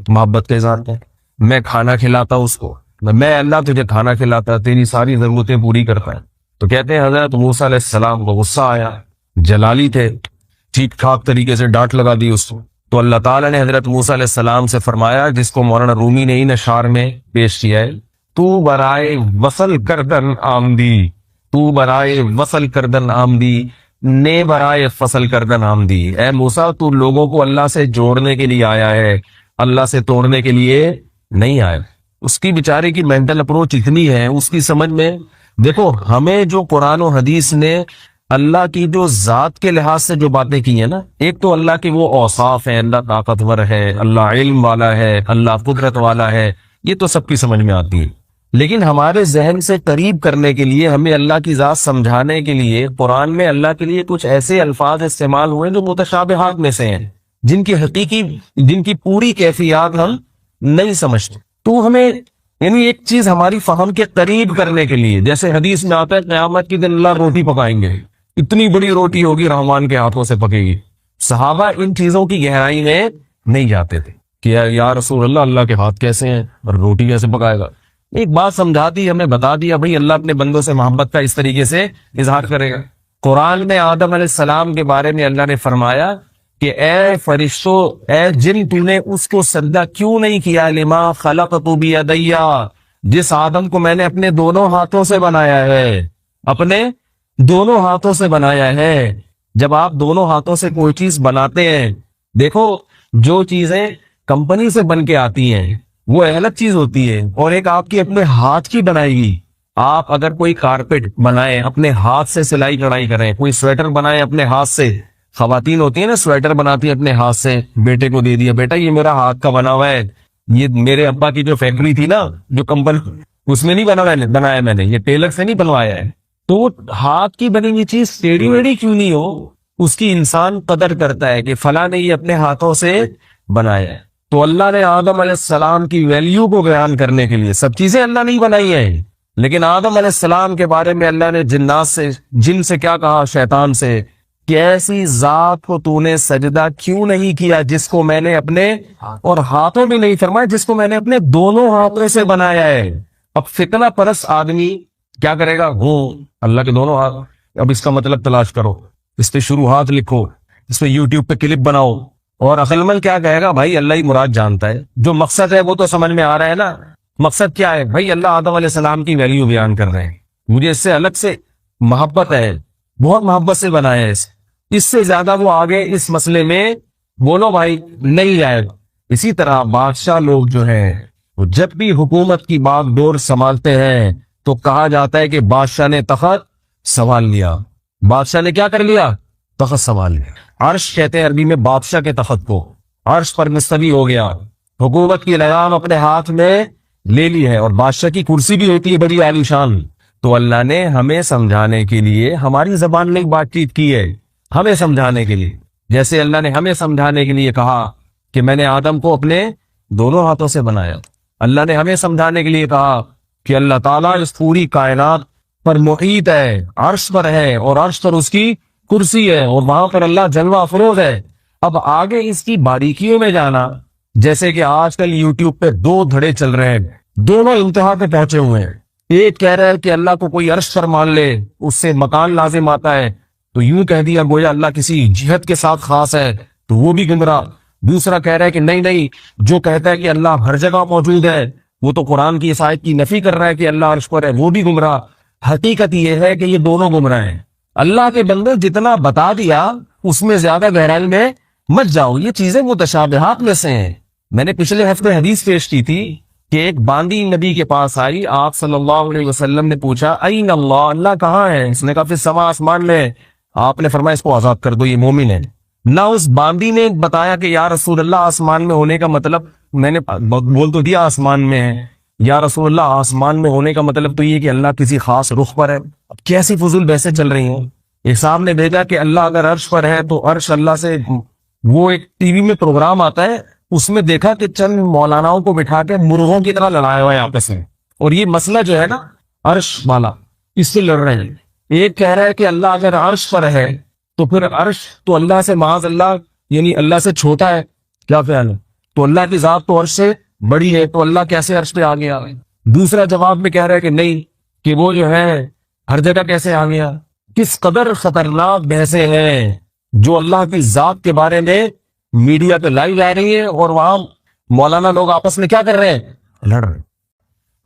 محبت کا اظہار ہے۔ میں کھانا کھلاتا اس کو، میں اللہ تجھے کھانا کھلاتا، تیری ساری ضرورتیں پوری کرتا ہے۔ تو کہتے ہیں حضرت موسیٰ علیہ السلام کو غصہ آیا، جلالی تھے، ٹھیک ٹھاک طریقے سے ڈانٹ لگا دی اس کو۔ تو اللہ تعالیٰ نے حضرت موسیٰ علیہ السلام سے فرمایا، جس کو مولانا رومی نے ان اشعار میں پیش کیا ہے، تو برائے وصل کردن آمدی، تو برائے وصل کردن آمدی، نے برائے فصل کردن آمدی۔ اے موسیٰ تو لوگوں کو اللہ سے جوڑنے کے لیے آیا ہے، اللہ سے توڑنے کے لیے نہیں آیا۔ اس کی بیچارے کی مینٹل اپروچ اتنی ہے، اس کی سمجھ میں دیکھو، ہمیں جو قرآن و حدیث نے اللہ کی جو ذات کے لحاظ سے جو باتیں کی ہیں نا، ایک تو اللہ کے وہ اوصاف ہیں، اللہ طاقتور ہے، اللہ علم والا ہے، اللہ قدرت والا ہے، یہ تو سب کی سمجھ میں آتی ہے، لیکن ہمارے ذہن سے قریب کرنے کے لیے، ہمیں اللہ کی ذات سمجھانے کے لیے قرآن میں اللہ کے لیے کچھ ایسے الفاظ استعمال ہوئے جو متشابہات میں سے ہیں، جن کی پوری کیفیات ہم نہیں سمجھتے۔ تو ہمیں یعنی ایک چیز ہماری فہم کے قریب کرنے کے لیے، جیسے حدیث میں آتا ہے قیامت کے دن اللہ روٹی پکائیں گے، اتنی بڑی روٹی ہوگی رحمان کے ہاتھوں سے پکے گی۔ صحابہ ان چیزوں کی گہرائی میں نہیں جاتے تھے کہ یا رسول اللہ، اللہ کے ہاتھ کیسے ہیں اور روٹی کیسے پکائے گا؟ ایک بات سمجھا دی ہمیں، بتا دیا بھائی اللہ اپنے بندوں سے محبت کا اس طریقے سے اظہار کرے گا۔ قرآن میں آدم علیہ السلام کے بارے میں اللہ نے فرمایا کہ اے فرشتوں، اے جن، تو نے اس کو سجدہ کیوں نہیں کیا؟ لما خلقت بیدی، جس آدم کو میں نے اپنے دونوں ہاتھوں سے بنایا ہے، اپنے دونوں ہاتھوں سے بنایا ہے۔ جب آپ دونوں ہاتھوں سے کوئی چیز بناتے ہیں، دیکھو جو چیزیں کمپنی سے بن کے آتی ہیں وہ الگ چیز ہوتی ہے، اور ایک آپ کی اپنے ہاتھ کی بنائے گی۔ آپ اگر کوئی کارپیٹ بنائیں، اپنے ہاتھ سے سلائی کڑھائی کریں، کوئی سویٹر بنائیں اپنے ہاتھ سے، خواتین ہوتی ہیں نا سویٹر بناتی ہیں اپنے ہاتھ سے، بیٹے کو دے دیا، بیٹا یہ میرا ہاتھ کا بنا ہوا ہے، یہ میرے ابا کی جو فیکٹری تھی نا، جو کمپنی، اس میں نہیں بنایا میں نے، یہ ٹیلر سے نہیں بنوایا ہے۔ تو وہ ہاتھ کی بنی ہوئی چیز ٹیڑھی ویڑھی کیوں نہیں ہو، اس کی انسان قدر کرتا ہے کہ فلاں نے یہ اپنے ہاتھوں سے بنایا ہے۔ تو اللہ نے آدم علیہ السلام کی ویلیو کو بیان کرنے کے لیے، سب چیزیں اللہ نہیں بنائی ہیں، لیکن آدم علیہ السلام کے بارے میں اللہ نے جن سے کیا کہا؟ شیطان سے، کہ ایسی ذات کو تو نے سجدہ کیوں نہیں کیا جس کو میں نے اپنے، اور ہاتھوں بھی نہیں فرمایا، جس کو میں نے اپنے دونوں ہاتھوں سے بنایا ہے۔ اب فتنہ پرست آدمی کیا کرے گا؟ اللہ کے دونوں ہاتھ، اب اس کا مطلب تلاش کرو، اس پہ شروحات لکھو، اس پہ یوٹیوب پہ کلپ بناؤ، اور عقل مند کیا کہے گا؟ بھائی اللہ ہی مراد جانتا ہے، جو مقصد ہے وہ تو سمجھ میں آ رہا ہے نا۔ مقصد کیا ہے بھائی؟ اللہ آدم علیہ السلام کی ویلیو بیان کر رہے ہیں، مجھے اس سے الگ سے محبت ہے، بہت محبت سے بنایا ہے، اس سے زیادہ وہ آگے اس مسئلے میں بولو بھائی نہیں جائے گا۔ اسی طرح بادشاہ لوگ جو ہیں، وہ جب بھی حکومت کی باغ ڈور سنبھالتے ہیں تو کہا جاتا ہے کہ بادشاہ نے تخت سنبھال لیا، بادشاہ نے کیا کر لیا؟ تخت سنبھال لیا۔ عرش کہتے ہیں عربی میں بادشاہ کے تخت کو، عرش پر مستوی ہو گیا، حکومت کی لگام اپنے ہاتھ میں لے لی ہے، اور بادشاہ کی کرسی بھی ہوتی ہے بڑی عالی شان۔ تو اللہ نے ہمیں سمجھانے کے لیے ہماری زبان میں بات چیت کی ہے، ہمیں سمجھانے کے لیے، جیسے اللہ نے ہمیں سمجھانے کے لیے کہا کہ میں نے آدم کو اپنے دونوں ہاتھوں سے بنایا۔ اللہ نے ہمیں سمجھانے کے لیے کہا کہ اللہ تعالیٰ اس پوری کائنات پر محیط ہے، عرش پر ہے، اور عرش پر اس کی کرسی ہے، اور وہاں پر اللہ جلوہ افروز ہے۔ اب آگے اس کی باریکیوں میں جانا، جیسے کہ آج کل یوٹیوب پہ دو دھڑے چل رہے ہیں، دونوں انتہا پہ پہنچے ہوئے ہیں۔ ایک کہہ رہا ہے کہ اللہ کو کوئی عرش پر مان لے اس سے مکان لازم آتا ہے، تو یوں کہہ دیا گویا اللہ کسی جہت کے ساتھ خاص ہے، تو وہ بھی گمراہ۔ دوسرا کہہ رہا ہے کہ نہیں، جو کہتا ہے کہ اللہ ہر جگہ موجود ہے وہ تو قرآن کی اس آیت کی نفی کر رہا ہے کہ اللہ عرش پر ہے، وہ بھی گمراہ۔ حقیقت یہ ہے کہ یہ دونوں گمراہ ہیں۔ اللہ کے بندے جتنا بتا دیا اس میں زیادہ گہرائی میں مت جاؤ، یہ چیزیں متشابہات میں سے ہیں۔ میں نے پچھلے ہفتے حدیث پیش کی تھی کہ ایک باندی نبی کے پاس آئی، آپ صلی اللہ علیہ وسلم نے پوچھا این اللہ، اللہ کہاں ہے؟ اس نے کہا پھر سما آسمان میں۔ آپ نے فرمایا اس کو آزاد کر دو، یہ مومن ہے۔ نہ اس باندی نے بتایا کہ یا رسول اللہ آسمان میں ہونے کا مطلب، میں نے بول تو دیا آسمان میں ہے، یا رسول اللہ آسمان میں ہونے کا مطلب تو یہ کہ اللہ کسی خاص رخ پر ہے۔ اب کیسی فضول بحثیں چل رہی ہیں۔ ایک صاحب نے بھیجا کہ اللہ اگر عرش پر ہے تو عرش اللہ سے، وہ ایک ٹی وی میں پروگرام آتا ہے، اس میں دیکھا کہ چند مولاناؤں کو بٹھا کے مرغوں کی طرح لڑایا ہوا ہے آپس میں، اور یہ مسئلہ جو ہے نا عرش والا، اس سے لڑ رہے ہیں۔ ایک کہہ رہا ہے کہ اللہ اگر عرش پر ہے تو پھر عرش تو اللہ سے معاذ اللہ، یعنی اللہ سے چھوٹا ہے، کیا خیال ہے؟ تو اللہ کی ذات تو عرش سے بڑی ہے، تو اللہ کیسے عرش پہ آ گیا؟ دوسرا جواب میں کہہ رہا ہے کہ نہیں، کہ وہ جو ہے ہر جگہ کیسے آ گیا۔ کس قدر خطرناک بحثیں ہیں جو اللہ کی ذات کے بارے میں میڈیا پہ لائیو آ رہی ہے، اور وہاں مولانا لوگ آپس میں کیا کر رہے ہیں؟ لڑ رہے ہیں۔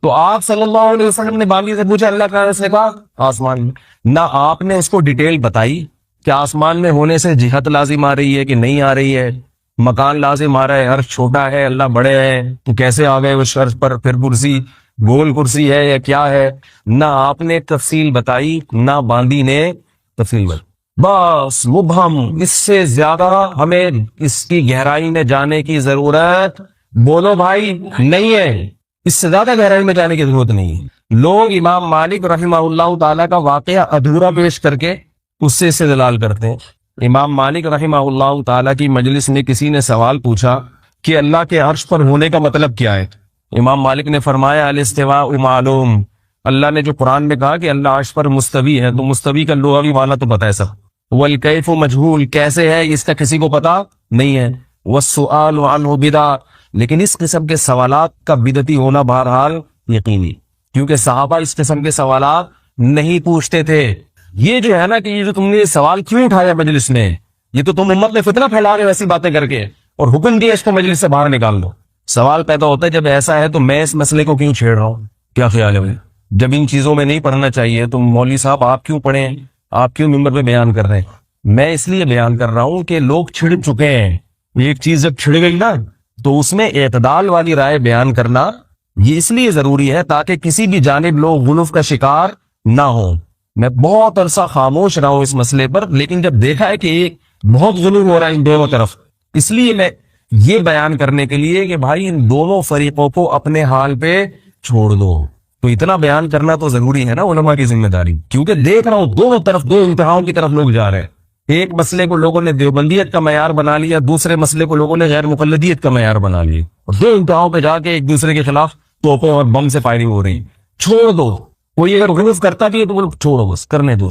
تو آپ صلی اللہ علیہ وسلم نے باندی سے پوچھا اللہ کا، اس نے کہا آسمان میں۔ نہ آپ نے اس کو ڈیٹیل بتائی کہ آسمان میں ہونے سے جہت لازم آ رہی ہے کہ نہیں آ رہی ہے، مکان لازم آ رہا ہے، عرش چھوٹا ہے اللہ بڑے ہیں، تو کیسے آ گئے اس عرش پر؟ پھر کرسی گول کرسی ہے یا کیا ہے؟ نہ آپ نے تفصیل بتائی، نہ باندی نے تفصیل بتائی، بس مبہم۔ اس سے زیادہ ہمیں اس کی گہرائی میں جانے کی ضرورت، بولو بھائی، نہیں ہے۔ اس سے زیادہ گہرائی میں جانے کی ضرورت نہیں ہے۔ لوگ امام مالک رحمہ اللہ تعالیٰ کا واقعہ ادھورا پیش کر کے اس سے استدلال کرتے ہیں۔ امام مالک رحمہ اللہ تعالیٰ کی مجلس میں کسی نے سوال پوچھا کہ اللہ کے عرش پر ہونے کا مطلب کیا ہے؟ امام مالک نے فرمایا الاستواء معلوم، اللہ نے جو قرآن میں کہا کہ اللہ عرش پر مستوی ہے، تو مستوی کا لغوی معنی تو پتہ ہے سب، والکیف مجہول، کیسے ہے اس کا کسی کو پتا نہیں ہے، والسؤال عنہ بدعہ، لیکن اس قسم کے سوالات کا بدعتی ہونا بہرحال یقینی، کیونکہ صحابہ اس قسم کے سوالات نہیں پوچھتے تھے. یہ جو ہے نا کہ یہ جو تم نے سوال کیوں اٹھایا مجلس میں، یہ تو تم امت میں فتنہ پھیلا رہے ہو ایسی باتیں کر کے، اور حکم دیا اس کو مجلس سے باہر نکال دو. سوال پیدا ہوتا ہے جب ایسا ہے تو میں اس مسئلے کو کیوں چھیڑ رہا ہوں؟ کیا خیال ہے بھائی؟ جب ان چیزوں میں نہیں پڑھنا چاہیے تو مولوی صاحب آپ کیوں پڑھیں، آپ کیوں ممبر پہ بیان کر رہے ہیں؟ میں اس لیے بیان کر رہا ہوں کہ لوگ چھڑ چکے ہیں. ایک چیز جب چھڑ گئی نا تو اس میں اعتدال والی رائے بیان کرنا یہ اس لیے ضروری ہے تاکہ کسی بھی جانب لوگ غلف کا شکار نہ ہوں. میں بہت عرصہ خاموش رہا ہوں اس مسئلے پر، لیکن جب دیکھا ہے کہ ایک بہت ظلم ہو رہا ہے ان دونوں طرف، اس لیے میں یہ بیان کرنے کے لیے کہ بھائی ان دونوں فریقوں کو اپنے حال پہ چھوڑ دو. تو اتنا بیان کرنا تو ضروری ہے نا علماء کی ذمہ داری، کیونکہ دیکھ رہا ہوں دونوں طرف دو انتہاؤں کی طرف لوگ جا رہے ہیں. ایک مسئلے کو لوگوں نے دیوبندیت کا معیار بنا لیا، دوسرے مسئلے کو لوگوں نے غیر مقلدیت کا معیار بنا لیا، اور دو انتہاؤں پہ جا کے ایک دوسرے کے خلاف توپوں اور بم سے فائرنگ ہو رہی. چھوڑ دو. کوئی اگر غلط کرتا بھی ہے تو چھوڑو، بس کرنے دو،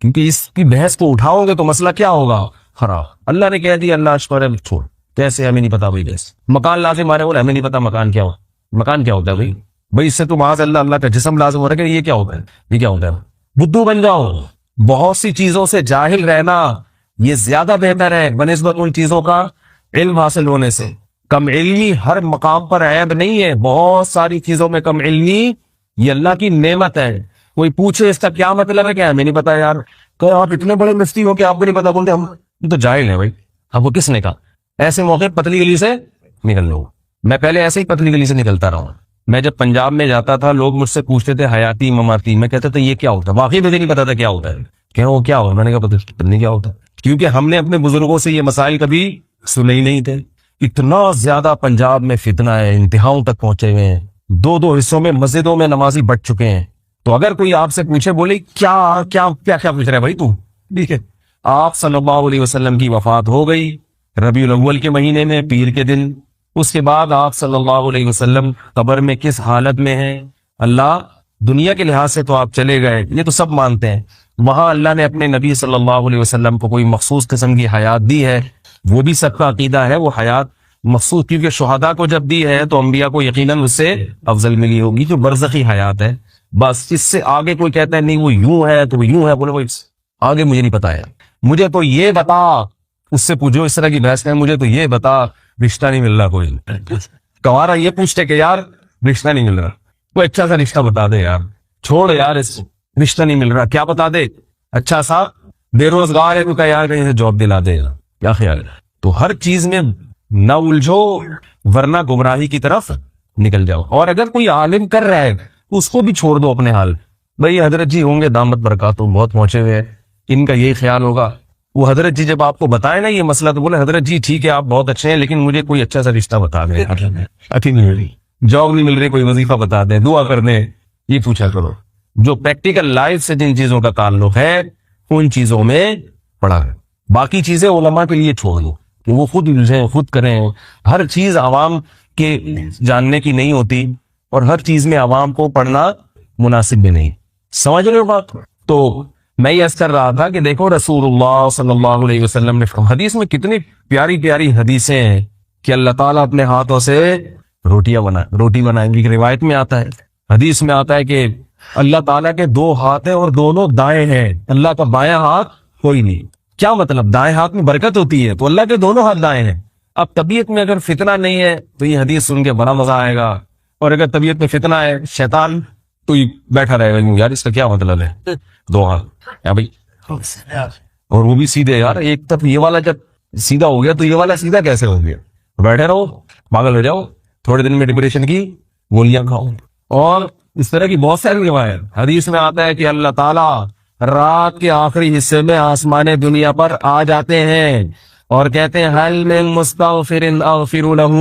کیونکہ اس کی بحث کو اٹھاؤ گے تو مسئلہ کیا ہوگا؟ خراب. اللہ نے کہہ دیا اللہ اشکر ہے، چھوڑ. کیسے؟ ہمیں نہیں پتا بھائی. بحث مکان لازم آ رہے ہو، ہمیں نہیں پتا مکان کیا ہو. مکان کیا ہوتا ہے بھائی؟ بھائی اس سے تو معاذ اللہ اللہ کا جسم لازم ہو رہا ہے کہ یہ کیا ہوتا ہے، یہ کیا ہوتا ہے؟ بدھو بن جاؤ. بہت سی چیزوں سے جاہل رہنا یہ زیادہ بہتر ہے بنسبت ان چیزوں کا علم حاصل ہونے سے. کم علمی ہر مقام پر عیب نہیں ہے، بہت ساری چیزوں میں کم علمی یہ اللہ کی نعمت ہے. کوئی پوچھے اس کا کیا مطلب ہے، کیا ہمیں نہیں پتا یار، کہ آپ اتنے بڑے مفتی ہو کہ آپ کو نہیں پتا؟ بولتے ہم تو جاہل ہیں بھائی. اب وہ کس نے کہا؟ ایسے موقع پتلی گلی سے نکل لو. میں پہلے ایسے ہی پتلی گلی سے نکلتا رہا ہوں. میں جب پنجاب میں جاتا تھا لوگ مجھ سے پوچھتے تھے حیاتی مماتی، میں کہتا تھا یہ کیا ہوتا ہے، واقعی مجھے نہیں پتا تھا کیا ہوتا ہے. کہ وہ کیا ہوگا؟ میں نے کہا پتہ نہیں کیا ہوتا، کیونکہ ہم نے اپنے بزرگوں سے یہ مسائل کبھی سنے ہی نہیں تھے. اتنا زیادہ پنجاب میں فتنہ ہے، انتہاؤں تک پہنچے ہوئے ہیں، دو دو حصوں میں مسجدوں میں نمازی بٹ چکے ہیں. تو اگر کوئی آپ سے پوچھے بولے کیا کیا کیا کیا پوچھ رہا ہے بھائی تو، ٹھیک ہے. آپ صلی اللہ علیہ وسلم کی وفات ہو گئی ربیع الاول کے مہینے میں پیر کے دن. اس کے بعد آپ صلی اللہ علیہ وسلم قبر میں کس حالت میں ہیں، اللہ دنیا کے لحاظ سے تو آپ چلے گئے، یہ تو سب مانتے ہیں. وہاں اللہ نے اپنے نبی صلی اللہ علیہ وسلم کو کوئی مخصوص قسم کی حیات دی ہے، وہ بھی سب کا عقیدہ ہے. وہ حیات مخصوص کیونکہ شہداء کو جب دی ہے تو انبیاء کو یقیناً اس سے افضل ملی ہوگی جو برزخی حیات ہے. بس اس سے آگے کوئی کہتا ہے نہیں وہ یوں ہے تو وہ یوں ہے، بولے وہ آگے مجھے نہیں پتا ہے، مجھے تو یہ بتا. اس سے پوچھو اس طرح کی بحث ہے، مجھے تو یہ بتا رشتہ نہیں مل رہا. کوئی کمارا یہ پوچھتے کہ یار رشتہ نہیں مل رہا، کوئی اچھا سا رشتہ بتا دے یار. چھوڑ یار اس رشتہ نہیں مل رہا، کیا بتا دے اچھا سا. بے روزگار ہے تو کہ یار کہیں سے جاب دلا دے یار. کیا خیال ہے؟ تو ہر چیز میں نہ الجھو ورنہ گمراہی کی طرف نکل جاؤ. اور اگر کوئی عالم کر رہا ہے اس کو بھی چھوڑ دو اپنے حال. بھائی حضرت جی ہوں گے دامت برکاتہم بہت پہنچے ہوئے ہیں، ان کا یہی خیال ہوگا. وہ حضرت جی جب آپ کو بتائے نا یہ مسئلہ تو بولے حضرت جی ٹھیک ہے آپ بہت اچھے ہیں لیکن مجھے کوئی اچھا سا رشتہ بتا دیں، اچھی نہیں مل رہی، جاب نہیں مل رہی، کوئی وظیفہ بتا دیں، دعا کر دیں. یہ پوچھا کرو. جو پریکٹیکل لائف سے جن چیزوں کا تعلق ہے ان چیزوں میں پڑا ہے. باقی چیزیں علماء کے لیے چھوڑ دو کہ وہ خود الجھیں خود کریں. ہر چیز عوام کے جاننے کی نہیں ہوتی اور ہر چیز میں عوام کو پڑھنا مناسب بھی نہیں. سمجھ رہے ہو بات؟ تو میں یہ عرض کر رہا تھا کہ دیکھو رسول اللہ صلی اللہ علیہ وسلم نے حدیث میں کتنی پیاری پیاری حدیثیں ہیں کہ اللہ تعالیٰ اپنے ہاتھوں سے روٹی بنائیں گی. روایت میں آتا ہے، حدیث میں آتا ہے کہ اللہ تعالیٰ کے دو ہاتھ ہیں اور دونوں دائیں ہیں، اللہ کا بایاں ہاتھ کوئی نہیں. کیا مطلب؟ دائیں ہاتھ میں برکت ہوتی ہے تو اللہ کے دونوں ہاتھ دائیں ہیں. اب طبیعت میں اگر فتنہ نہیں ہے تو یہ حدیث سن کے بڑا مزہ آئے گا، اور اگر طبیعت میں فتنہ ہے شیطان تو یہ بیٹھا رہے گا یار اس کا کیا مطلب ہے دو ہاتھ کیا بھائی، اور وہ بھی سیدھے. یار ایک طرف یہ والا جب سیدھا ہو گیا تو یہ والا سیدھا کیسے ہو گیا؟ بیٹھے رہو پاگل ہو جاؤ، تھوڑے دن میں ڈپریشن کی گولیاں کھاؤ. اور اس طرح کی بہت ساری روایت حدیث میں آتا ہے کہ اللہ تعالیٰ رات کے آخری حصے میں آسمان دنیا پر آ جاتے ہیں اور کہتے ہیں حل من مستغفر اغفر لہ،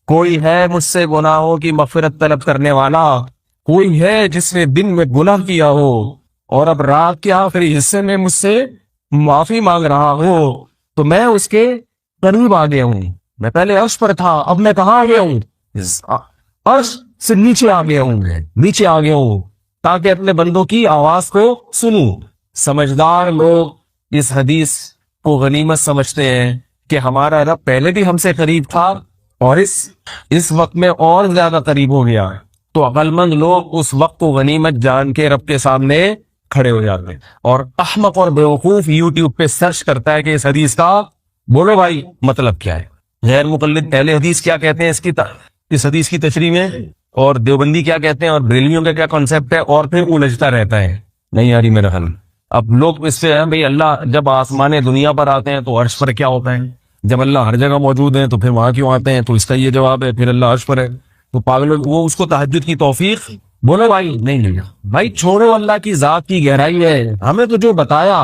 کوئی ہے مجھ سے گناہوں کی مغفرت طلب کرنے والا، کوئی ہے جس نے دن میں گناہ کیا ہو اور اب رات کے آخری حصے میں مجھ سے معافی مانگ رہا ہو تو میں اس کے قریب آ گیا ہوں. میں پہلے عرش پر تھا، اب میں کہاں آ گیا ہوں؟ عرش سے نیچے آ گیا ہوں تاکہ اپنے بندوں کی آواز کو سنوں. سمجھدار لوگ اس حدیث کو غنیمت سمجھتے ہیں کہ ہمارا رب پہلے بھی ہم سے قریب تھا اور اس وقت میں اور زیادہ قریب ہو گیا. تو عقل مند لوگ اس وقت کو غنیمت جان کے رب کے سامنے کھڑے ہو جاتے ہیں. اور احمق اور بیوقوف یوٹیوب پہ سرچ کرتا ہے کہ اس حدیث کا بولو بھائی مطلب کیا ہے. غیر مقلد پہلے حدیث کیا کہتے ہیں اس حدیث کی تشریح میں, اور دیوبندی کیا کہتے ہیں, اور بریلویوں کا کیا کانسیپٹ ہے, اور پھر الجھتا رہتا ہے. نہیں یاری میرا حل. اب لوگ اس سے ہیں بھئی اللہ جب آسمان دنیا پر آتے ہیں تو عرش پر کیا ہوتا ہے, جب اللہ ہر جگہ موجود ہیں تو پھر وہاں کیوں آتے ہیں, تو اس کا یہ جواب ہے پھر اللہ عرش پر ہے. تو پاگل وہ اس کو تہجد کی توفیق بولو بھائی نہیں بھائی چھوڑو, اللہ کی ذات کی گہرائی ہے. ہمیں تو جو بتایا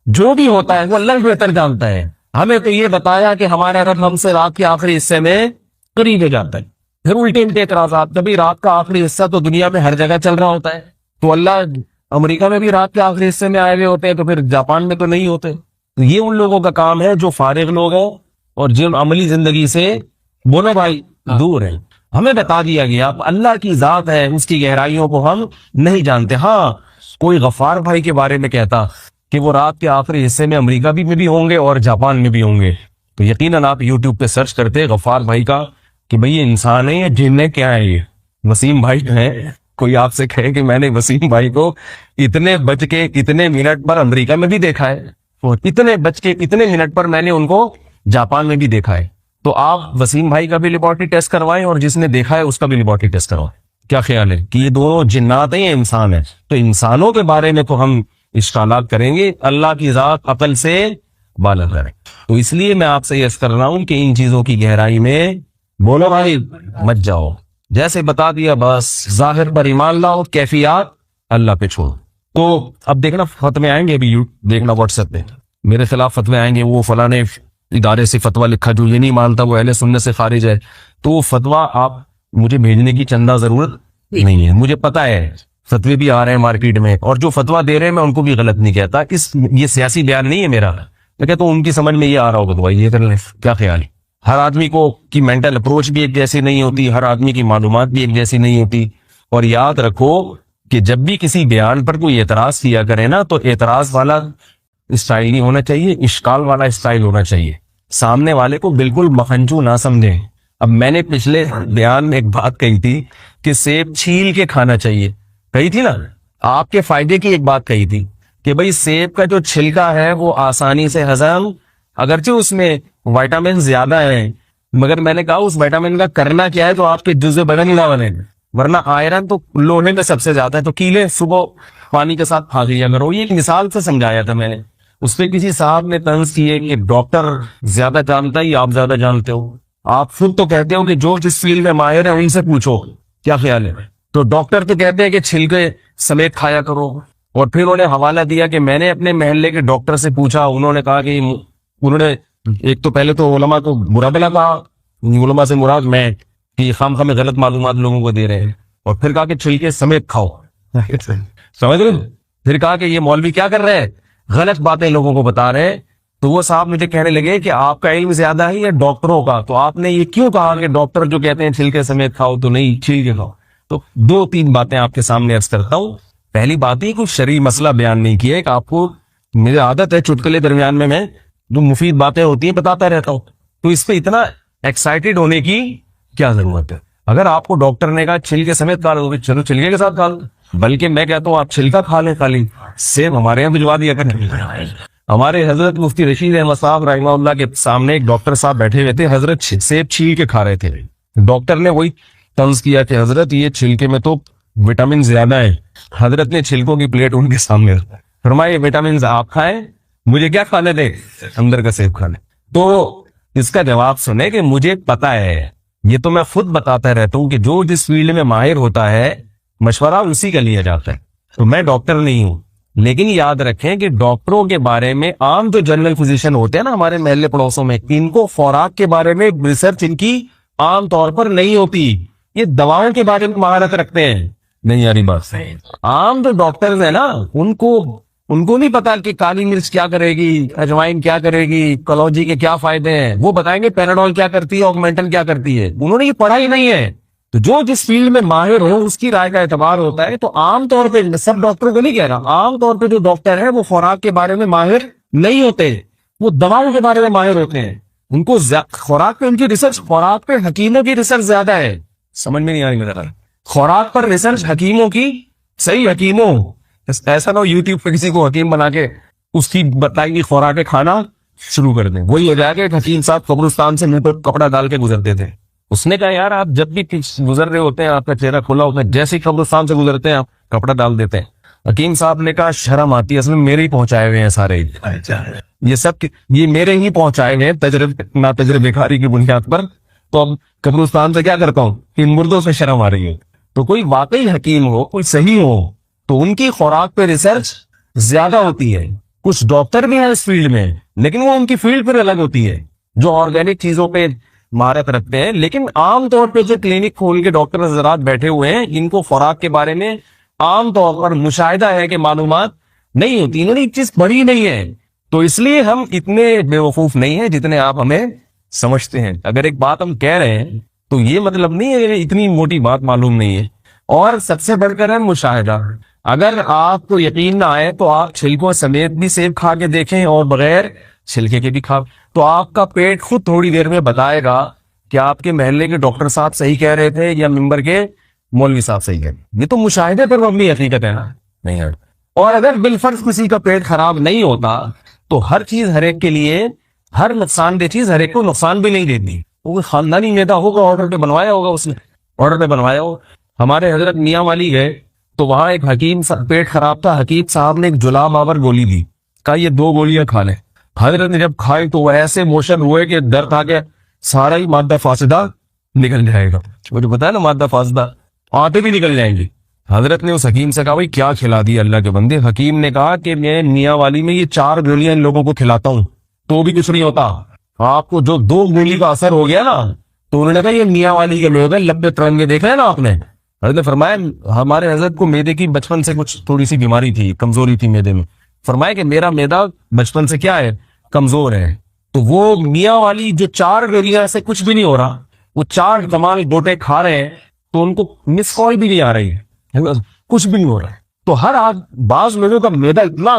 جو بھی ہوتا ہے وہ اللہ بہتر جانتا ہے. ہمیں تو یہ بتایا کہ ہمارا رب ہم سے رات کے آخری حصے میں قریب ہو جاتا ہے. پھر الٹے الٹے اعتراضات, کبھی رات کا آخری حصہ تو دنیا میں ہر جگہ چل رہا ہوتا ہے, تو اللہ امریکہ میں بھی رات کے آخری حصے میں آئے ہوئے ہوتے ہیں, تو پھر جاپان میں تو نہیں ہوتے. تو یہ ان لوگوں کا کام ہے جو فارغ لوگ ہیں اور جن عملی زندگی سے بولو بھائی دور ہیں. ہمیں بتا دیا گیا اللہ کی ذات ہے, اس کی گہرائیوں کو ہم نہیں جانتے. ہاں کوئی غفار بھائی کے بارے میں کہتا کہ وہ رات کے آخری حصے میں امریکہ میں بھی ہوں گے اور جاپان میں بھی ہوں گے, تو یقیناً آپ یوٹیوب پہ سرچ کرتے غفار بھائی کا کہ بھئی یہ انسان ہے یا جن ہے کیا ہے. یہ وسیم بھائی ہے, کوئی آپ سے کہے کہ میں نے وسیم بھائی کو اتنے بج کے اتنے منٹ پر امریکہ میں بھی دیکھا ہے, اور اتنے بج کے اتنے منٹ پر میں نے ان کو جاپان میں بھی دیکھا ہے, تو آپ وسیم بھائی کا بھی لیبارٹری ٹیسٹ کروائیں اور جس نے دیکھا ہے اس کا بھی لیبارٹری ٹیسٹ کروائیں. کیا خیال ہے کہ یہ دونوں جنات ہیں یا انسان ہیں؟ تو انسانوں کے بارے میں تو ہم اشکالات کریں گے, اللہ کی ذات عقل سے بالا کریں. تو اس لیے میں آپ سے یہ کر رہا ہوں کہ ان چیزوں کی گہرائی میں بولو بھائی مت جاؤ. جیسے بتا دیا بس ظاہر پر ایمان لاؤ, کیفیات اللہ پہ چھوڑو. تو اب دیکھنا فتوے آئیں گے, ابھی دیکھنا واٹس ایپ پہ میرے خلاف فتوے آئیں گے, وہ فلاں ادارے سے فتویٰ لکھا جو یہ نہیں مانتا وہ اہل سنت سے خارج ہے. تو وہ فتویٰ آپ مجھے بھیجنے کی چندہ ضرورت نہیں ہے, مجھے پتا ہے فتوے بھی آ رہے ہیں مارکیٹ میں, اور جو فتویٰ دے رہے ہیں میں ان کو بھی غلط نہیں کہتا. یہ سیاسی بیان نہیں ہے میرا, میں کہتا ہوں ان کی سمجھ میں یہ آ رہا ہوگا تو بھائی یہ کر لیں. کیا خیال ہے؟ ہر آدمی کو کی مینٹل اپروچ بھی ایک جیسی نہیں ہوتی, ہر آدمی کی معلومات بھی ایک جیسی نہیں ہوتی. اور یاد رکھو کہ جب بھی کسی بیان پر کوئی اعتراض کیا کرے نا, تو اعتراض والا اسٹائل نہیں ہونا چاہیے, اشکال والا اسٹائل ہونا چاہیے. سامنے والے کو بالکل مکھنچو نہ سمجھیں. اب میں نے پچھلے بیان میں ایک بات کہی تھی کہ سیب چھیل کے کھانا چاہیے, کہی تھی نا, آپ کے فائدے کی ایک بات کہی تھی کہ بھئی سیب کا جو چھلکا ہے وہ آسانی سے ہضم, اگرچہ اس میں وائٹامن زیادہ ہیں, مگر میں نے کہا اس وائٹامن کا کرنا کیا ہے, تو آپ کے جزء بدن نہ بنے, ورنہ آئرن تو لوہے میں سب سے زیادہ ہے. تو کیلے صبح پانی کے ساتھ کھا لیا کرو. یہ ایک مثال سے سمجھایا تھا میں نے. اس پہ کسی صاحب نے طنز کیے کہ ڈاکٹر زیادہ جانتا ہے یا آپ زیادہ جانتے ہو. آپ خود تو کہتے ہو کہ جو جس فیلڈ میں ماہر ہے ان سے پوچھو. کیا خیال ہے؟ تو ڈاکٹر تو کہتے ہیں کہ چھلکے سمیت کھایا کرو, اور پھر انہوں نے حوالہ دیا کہ میں نے اپنے محلے کے ڈاکٹر سے پوچھا, انہوں نے کہا کہ انہوں نے ایک تو پہلے تو علماء کو برا بلا کہا, علماء سے مراد میں کہ خام خام غلط معلومات لوگوں کو دے رہے ہیں, اور پھر کہا کہ چھلکے سمیت کھاؤ. سمجھ رہے؟ پھر کہا کہ یہ مولوی کیا کر رہے ہیں, غلط باتیں لوگوں کو بتا رہے ہیں. تو وہ صاحب مجھے کہنے لگے کہ آپ کا علم زیادہ ہے یا ڈاکٹروں کا, تو آپ نے یہ کیوں کہا کہ ڈاکٹر جو کہتے ہیں چھلکے سمیت کھاؤ تو نہیں چھلکے کھاؤ. تو 2-3 باتیں آپ کے سامنے عرض کرتا ہوں. پہلی بات ہی کوئی شرعی مسئلہ بیان نہیں کیا, کہ آپ کو میری عادت ہے چٹکلے درمیان میں جو مفید باتیں ہوتی ہیں بتاتا رہتا ہوں, تو اس پہ اتنا ایکسائٹیڈ ہونے کی کیا ضرورت ہے. اگر آپ کو ڈاکٹر نے کہا چھلکے سمیت کھا لو, چلو چھلکے کے ساتھ کھا لو, بلکہ میں کہتا ہوں آپ چھلکا کھا لیں خالی. سیب ہمارے یہاں بھجوا دیا کریں. ہمارے حضرت مفتی رشید احمد صاحب رحمہ اللہ کے سامنے ایک ڈاکٹر صاحب بیٹھے ہوئے تھے, حضرت سیب چھیل کے کھا رہے تھے. ڈاکٹر نے وہی طنز کیا کہ حضرت یہ چھلکے میں تو وٹامن زیادہ ہے. حضرت نے چھلکوں کی پلیٹ ان کے سامنے فرمایا یہ وٹامن آپ کھائیں, مجھے کیا کھانے دیں, اندر کا سیب کھانے. تو اس کا جواب سنے کہ مجھے پتا ہے, یہ تو میں خود بتاتا رہتا ہوں کہ جو جس فیلڈ میں ماہر ہوتا ہے مشورہ اسی کا لیا جاتا ہے. تو میں ڈاکٹر نہیں ہوں, لیکن یاد رکھیں کہ ڈاکٹروں کے بارے میں عام جو جنرل فزیشین ہوتے ہیں نا ہمارے محلے پڑوسوں میں, ان کو خوراک کے بارے میں ریسرچ ان کی عام طور پر نہیں ہوتی. یہ دواؤں کے بارے میں مہارت رکھتے ہیں. نہیں یاری بات, عام جو ڈاکٹرز ہیں نا ان کو نہیں پتا کہ کالی مرچ کیا کرے گی, اجوائن کیا کرے گی, کلوجی کے کیا فائدے ہیں. وہ بتائیں گے پیراڈول کیا کرتی ہے, آگمنٹن کیا کرتی ہے. انہوں نے یہ پڑھا ہی نہیں ہے. تو جو جس فیلڈ میں ماہر ہو اس کی رائے کا اعتبار ہوتا ہے. تو عام طور پہ سب ڈاکٹروں کو نہیں کہہ رہا, عام طور پہ جو ڈاکٹر ہیں وہ خوراک کے بارے میں ماہر نہیں ہوتے, وہ دواؤں کے بارے میں ماہر ہوتے ہیں. ان کو خوراک پہ ان کی ریسرچ, خوراک پہ حکیموں کی ریسرچ زیادہ ہے. سمجھ میں نہیں آ رہی میرا. خوراک پر ریسرچ حکیموں کی، صحیح حکیموں، ایسا نہ ہو یوٹیوب پہ کسی کو حکیم بنا کے اس کی بتائی گی خوراک کھانا شروع کر دیں. وہی ہو جائے گا کہ حکیم صاحب قبرستان سے منہ پر کپڑا ڈال کے گزرتے تھے. اس نے کہا یار آپ جب بھی گزر رہے ہوتے ہیں آپ کا چہرہ کھلا ہوتا ہے، جیسے ہی قبرستان سے گزرتے ہیں آپ کپڑا ڈال دیتے ہیں. حکیم صاحب نے کہا شرم آتی ہے، اصل میں میرے ہی پہنچائے ہوئے ہیں سارے، یہ سب یہ میرے ہی پہنچائے ہوئے ہیں نا تجربے کاری کی بنیاد پر. تو اب قبرستان سے کیا کرتا ہوں، ان مردوں سے شرم آ رہی ہے. تو کوئی واقعی حکیم ہو، کوئی صحیح ہو، تو ان کی خوراک پہ ریسرچ زیادہ ہوتی ہے. کچھ ڈاکٹر بھی ہیں اس فیلڈ میں، لیکن وہ ان کی فیلڈ پھر الگ ہوتی ہے، جو آرگینک چیزوں پہ مہارت رکھتے ہیں. لیکن عام طور پہ جو کلینک کھول کے ڈاکٹر حضرات بیٹھے ہوئے ہیں، ان کو خوراک کے بارے میں عام طور پر مشاہدہ ہے کہ معلومات نہیں ہوتی، انہوں نے ایک چیز پڑھی نہیں ہے. تو اس لیے ہم اتنے بے وقوف نہیں ہیں جتنے آپ ہمیں سمجھتے ہیں. اگر ایک بات ہم کہہ رہے ہیں تو یہ مطلب نہیں ہے کہ اتنی موٹی بات معلوم نہیں ہے. اور سب سے بڑھ کر ہے مشاہدہ. اگر آپ کو یقین نہ آئے تو آپ چھلکوں سمیت بھی سیب کھا کے دیکھیں اور بغیر چھلکے کے بھی کھا، تو آپ کا پیٹ خود تھوڑی دیر میں بتائے گا کہ آپ کے محلے کے ڈاکٹر صاحب صحیح کہہ رہے تھے یا ممبر کے مولوی صاحب صحیح کہہ رہے. یہ تو مشاہدے پر مبنی حقیقت ہے نا، نہیں ہے. اور اگر بالفرض کسی کا پیٹ خراب نہیں ہوتا تو ہر چیز ہر ایک کے لیے، ہر نقصان دہ چیز ہر ایک کو نقصان بھی نہیں دیتی. وہ خاندانی میدا ہوگا، آرڈر پہ بنوایا ہوگا، اس نے آرڈر پہ بنوایا ہو. ہمارے حضرت میاں والی گئے تو وہاں ایک حکیم پیٹ خراب تھا، حکیم صاحب نے ایک جلا بابر گولی دی، کہا یہ 2 گولیاں کھا لیں. حضرت نے جب کھائی تو وہ ایسے موشن ہوئے کہ درد آ کے سارا ہی مادہ فاسدہ نکل جائے گا. مجھے پتا ہے نا مادہ فاسدہ آتے بھی نکل جائیں گی. حضرت نے اس حکیم سے کہا بھائی کیا کھلا دیا اللہ کے بندے. حکیم نے کہا کہ میں میاں والی میں یہ 4 گولیاں ان لوگوں کو کھلاتا ہوں تو بھی کچھ نہیں ہوتا. آپ کو جو 2 گولی کا اثر ہو گیا نا، تو انہوں نے کہا یہ میاں والی کے لوگ ہیں، لبے ترنگے دیکھ رہے ہیں نا آپ نے. حضرت نے فرمایا ہمارے حضرت کو میدے کی بچپن سے کچھ تھوڑی سی بیماری تھی، کمزوری تھی میدے میں. فرمایا کہ میرا میدا بچپن سے کیا ہے، کمزور ہے. تو وہ میاں والی جو 4 گولیاں سے کچھ بھی نہیں ہو رہا، وہ 4 کمال گوٹے کھا رہے ہیں تو ان کو مس کال بھی نہیں آ رہی ہے، کچھ بھی نہیں ہو رہا ہے. تو ہر بعض لوگوں کا میدا اتنا،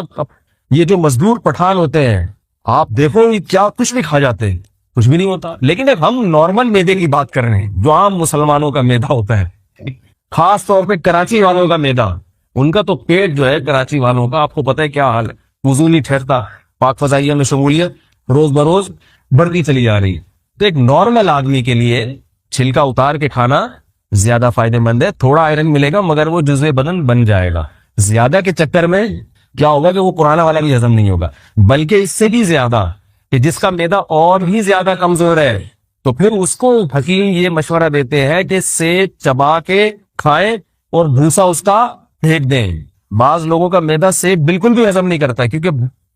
یہ جو مزدور پٹھان ہوتے ہیں آپ دیکھو یہ کیا کچھ بھی کھا جاتے ہیں، کچھ بھی نہیں ہوتا. لیکن ہم نارمل میدے کی بات کر رہے ہیں جو عام مسلمانوں کا میدا ہوتا ہے، خاص طور پہ کراچی والوں کا میدا. ان کا تو پیٹ جو ہے کراچی والوں کا آپ کو پتہ ہے کیا حال ہے، وضو نہیں ٹھہرتا. پاک فضائیہ میں شمولیت روز بروز بڑھتی چلی جا رہی. تو ایک نارمل آدمی کے لیے چھلکا اتار کے کھانا زیادہ فائدہ مند ہے. تھوڑا آئرن ملے گا مگر وہ جزو بدن بن جائے گا. زیادہ کے چکر میں کیا ہوگا کہ وہ پرانا والا بھی ہضم نہیں ہوگا، بلکہ اس سے بھی زیادہ کہ جس کا میدا اور بھی زیادہ کمزور ہے تو پھر اس کو حکیم یہ مشورہ دیتے ہیں کہ سیب چبا کے کھائیں اور بھوسا اس کا پھینک دیں. بعض لوگوں کا میدا سیب بالکل بھی ہضم نہیں کرتا کیونکہ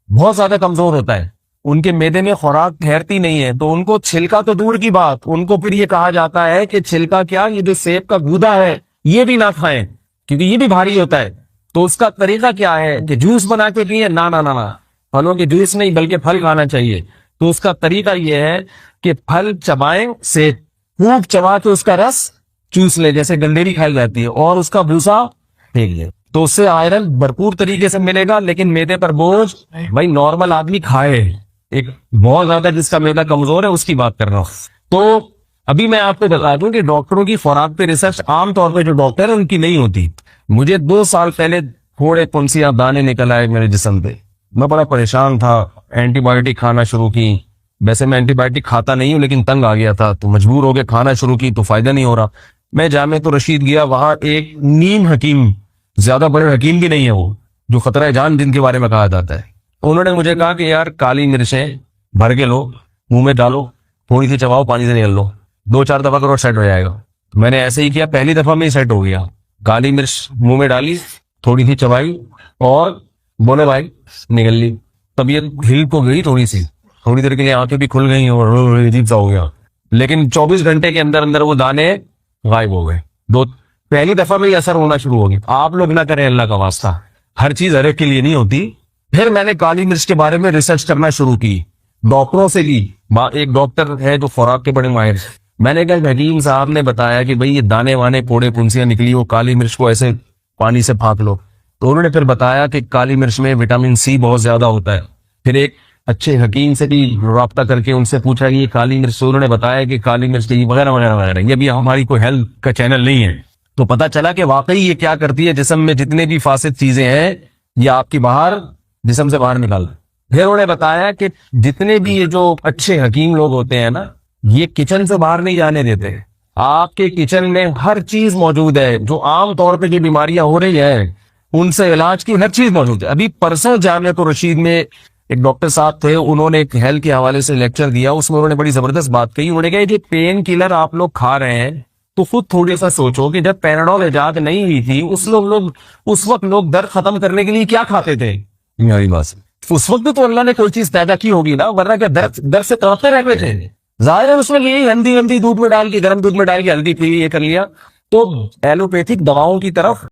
بہت زیادہ کمزور ہوتا ہے، ان کے میدے میں خوراک ٹھہرتی نہیں ہے. تو ان کو چھلکا تو دور کی بات، ان کو پھر یہ کہا جاتا ہے کہ چھلکا کیا، یہ جو سیب کا گودا ہے یہ بھی نہ کھائیں کیونکہ یہ بھی بھاری ہوتا ہے. تو اس کا طریقہ کیا ہے کہ جوس بنا کے پیئے، نہ پھلوں کے جوس نہیں بلکہ پھل کھانا چاہیے. تو اس کا طریقہ یہ ہے کہ پھل چبائیں، سیب خوب چبا کے اس کا رس چوس لے جیسے گندھیری کھائی جاتی ہے، اور اس کا بھوسا پھینک لے. تو اس سے آئرن بھرپور طریقے سے ملے گا. لیکن میدے پر بوجھ بھائی نارمل آدمی کھائے، ایک بہت زیادہ جس کا میدا کمزور ہے اس کی بات کر رہا ہوں. تو ابھی میں آپ کو بتا دوں کہ ڈاکٹروں کی خوراک پہ ریسرچ عام طور پہ جو ڈاکٹر ہیں ان کی نہیں ہوتی. مجھے 2 سال پہلے تھوڑے پنسیاں دانے نکل آئے میرے جسم پہ، میں بڑا پریشان تھا. اینٹی بایوٹک کھانا شروع کی. ویسے میں اینٹی بایوٹک کھاتا نہیں ہوں لیکن تنگ آ گیا تھا تو مجبور ہو کے کھانا شروع کی تو فائدہ نہیں ہو رہا. میں جامع تو رشید گیا، وہاں ایک نیم حکیم، زیادہ بڑے حکیم بھی نہیں ہے وہ، جو خطرہ جان جن کے بارے میں کہا جاتا ہے. انہوں نے مجھے کہا کہ یار کالی مرچیں بھر کے لو، منہ میں ڈالو، تھوڑی سی چباؤ، پانی سے نکل لو، 2-4 دفعہ کرو سیٹ ہو جائے گا. میں نے ایسے ہی کیا، پہلی دفعہ میں ہی سیٹ ہو گیا. کالی مرچ منہ میں ڈالی، تھوڑی سی چبائی اور بولے بھائی نکل لی. طبیعت ہل کو گئی تھوڑی دیر کے لیے، آنکھیں بھی کھل گئی اور عجیب سا ہو گیا. لیکن 24 گھنٹے کے اندر وہ دانے غائب ہو گئے. پہلی دفعہ میں ہی اثر ہونا شروع ہو گیا. آپ لوگ نہ کریں اللہ کا واسطہ، ہر چیز ہر ایک کے لیے نہیں ہوتی. پھر میں نے کالی مرچ کے بارے میں ریسرچ کرنا شروع کی، ڈاکٹروں سے لی. ایک ڈاکٹر ہے جو خوراک کے بڑے ماہر، میں نے کہا حکیم صاحب نے بتایا کہ بھئی یہ دانے وانے پوڑے پنسیاں نکلی، وہ کالی مرچ کو ایسے پانی سے پھانک لو. تو انہوں نے پھر بتایا کہ کالی مرچ میں وٹامن سی بہت زیادہ ہوتا ہے. پھر ایک اچھے حکیم سے بھی رابطہ کر کے ان سے پوچھا کہ یہ کالی مرچ، انہوں نے بتایا کہ کالی مرچ وغیرہ وغیرہ وغیرہ. یہ بھی ہماری کوئی ہیلتھ کا چینل نہیں ہے تو پتا چلا کہ واقعی یہ کیا کرتی ہے، جسم میں جتنے بھی فاسد چیزیں ہیں یہ آپ کی باہر جسم سے باہر نکال. پھر انہوں نے بتایا کہ جتنے بھی یہ جو اچھے حکیم لوگ ہوتے ہیں نا، یہ کچن سے باہر نہیں جانے دیتے. آپ کے کچن میں ہر چیز موجود ہے. جو عام طور پہ جو بیماریاں ہو رہی ہیں ان سے علاج کی ہر چیز موجود ہے. ابھی پرسوں جامعہ رشید میں ایک ڈاکٹر صاحب تھے، انہوں نے ایک ہیلتھ کے حوالے سے لیکچر دیا. اس میں انہوں نے بڑی زبردست بات کہی. انہوں نے کہا یہ پین کلر آپ لوگ کھا رہے ہیں تو خود تھوڑی سا سوچو کہ جب پیناڈول ایجاد نہیں ہوئی تھی اس وقت لوگ درد ختم کرنے کے لیے کیا کھاتے تھے؟ اس وقت تو اللہ نے کوئی چیز پیدا کی ہوگی نا، ورنہ کیا درد سے تڑپتے رہتے تھے. ظاہر ہے اس میں یہی ہلدی دودھ میں ڈال کے، گرم دودھ میں ڈال کے ہلدی پی، یہ کر لیا. تو ایلوپیتھک دواؤں کی طرف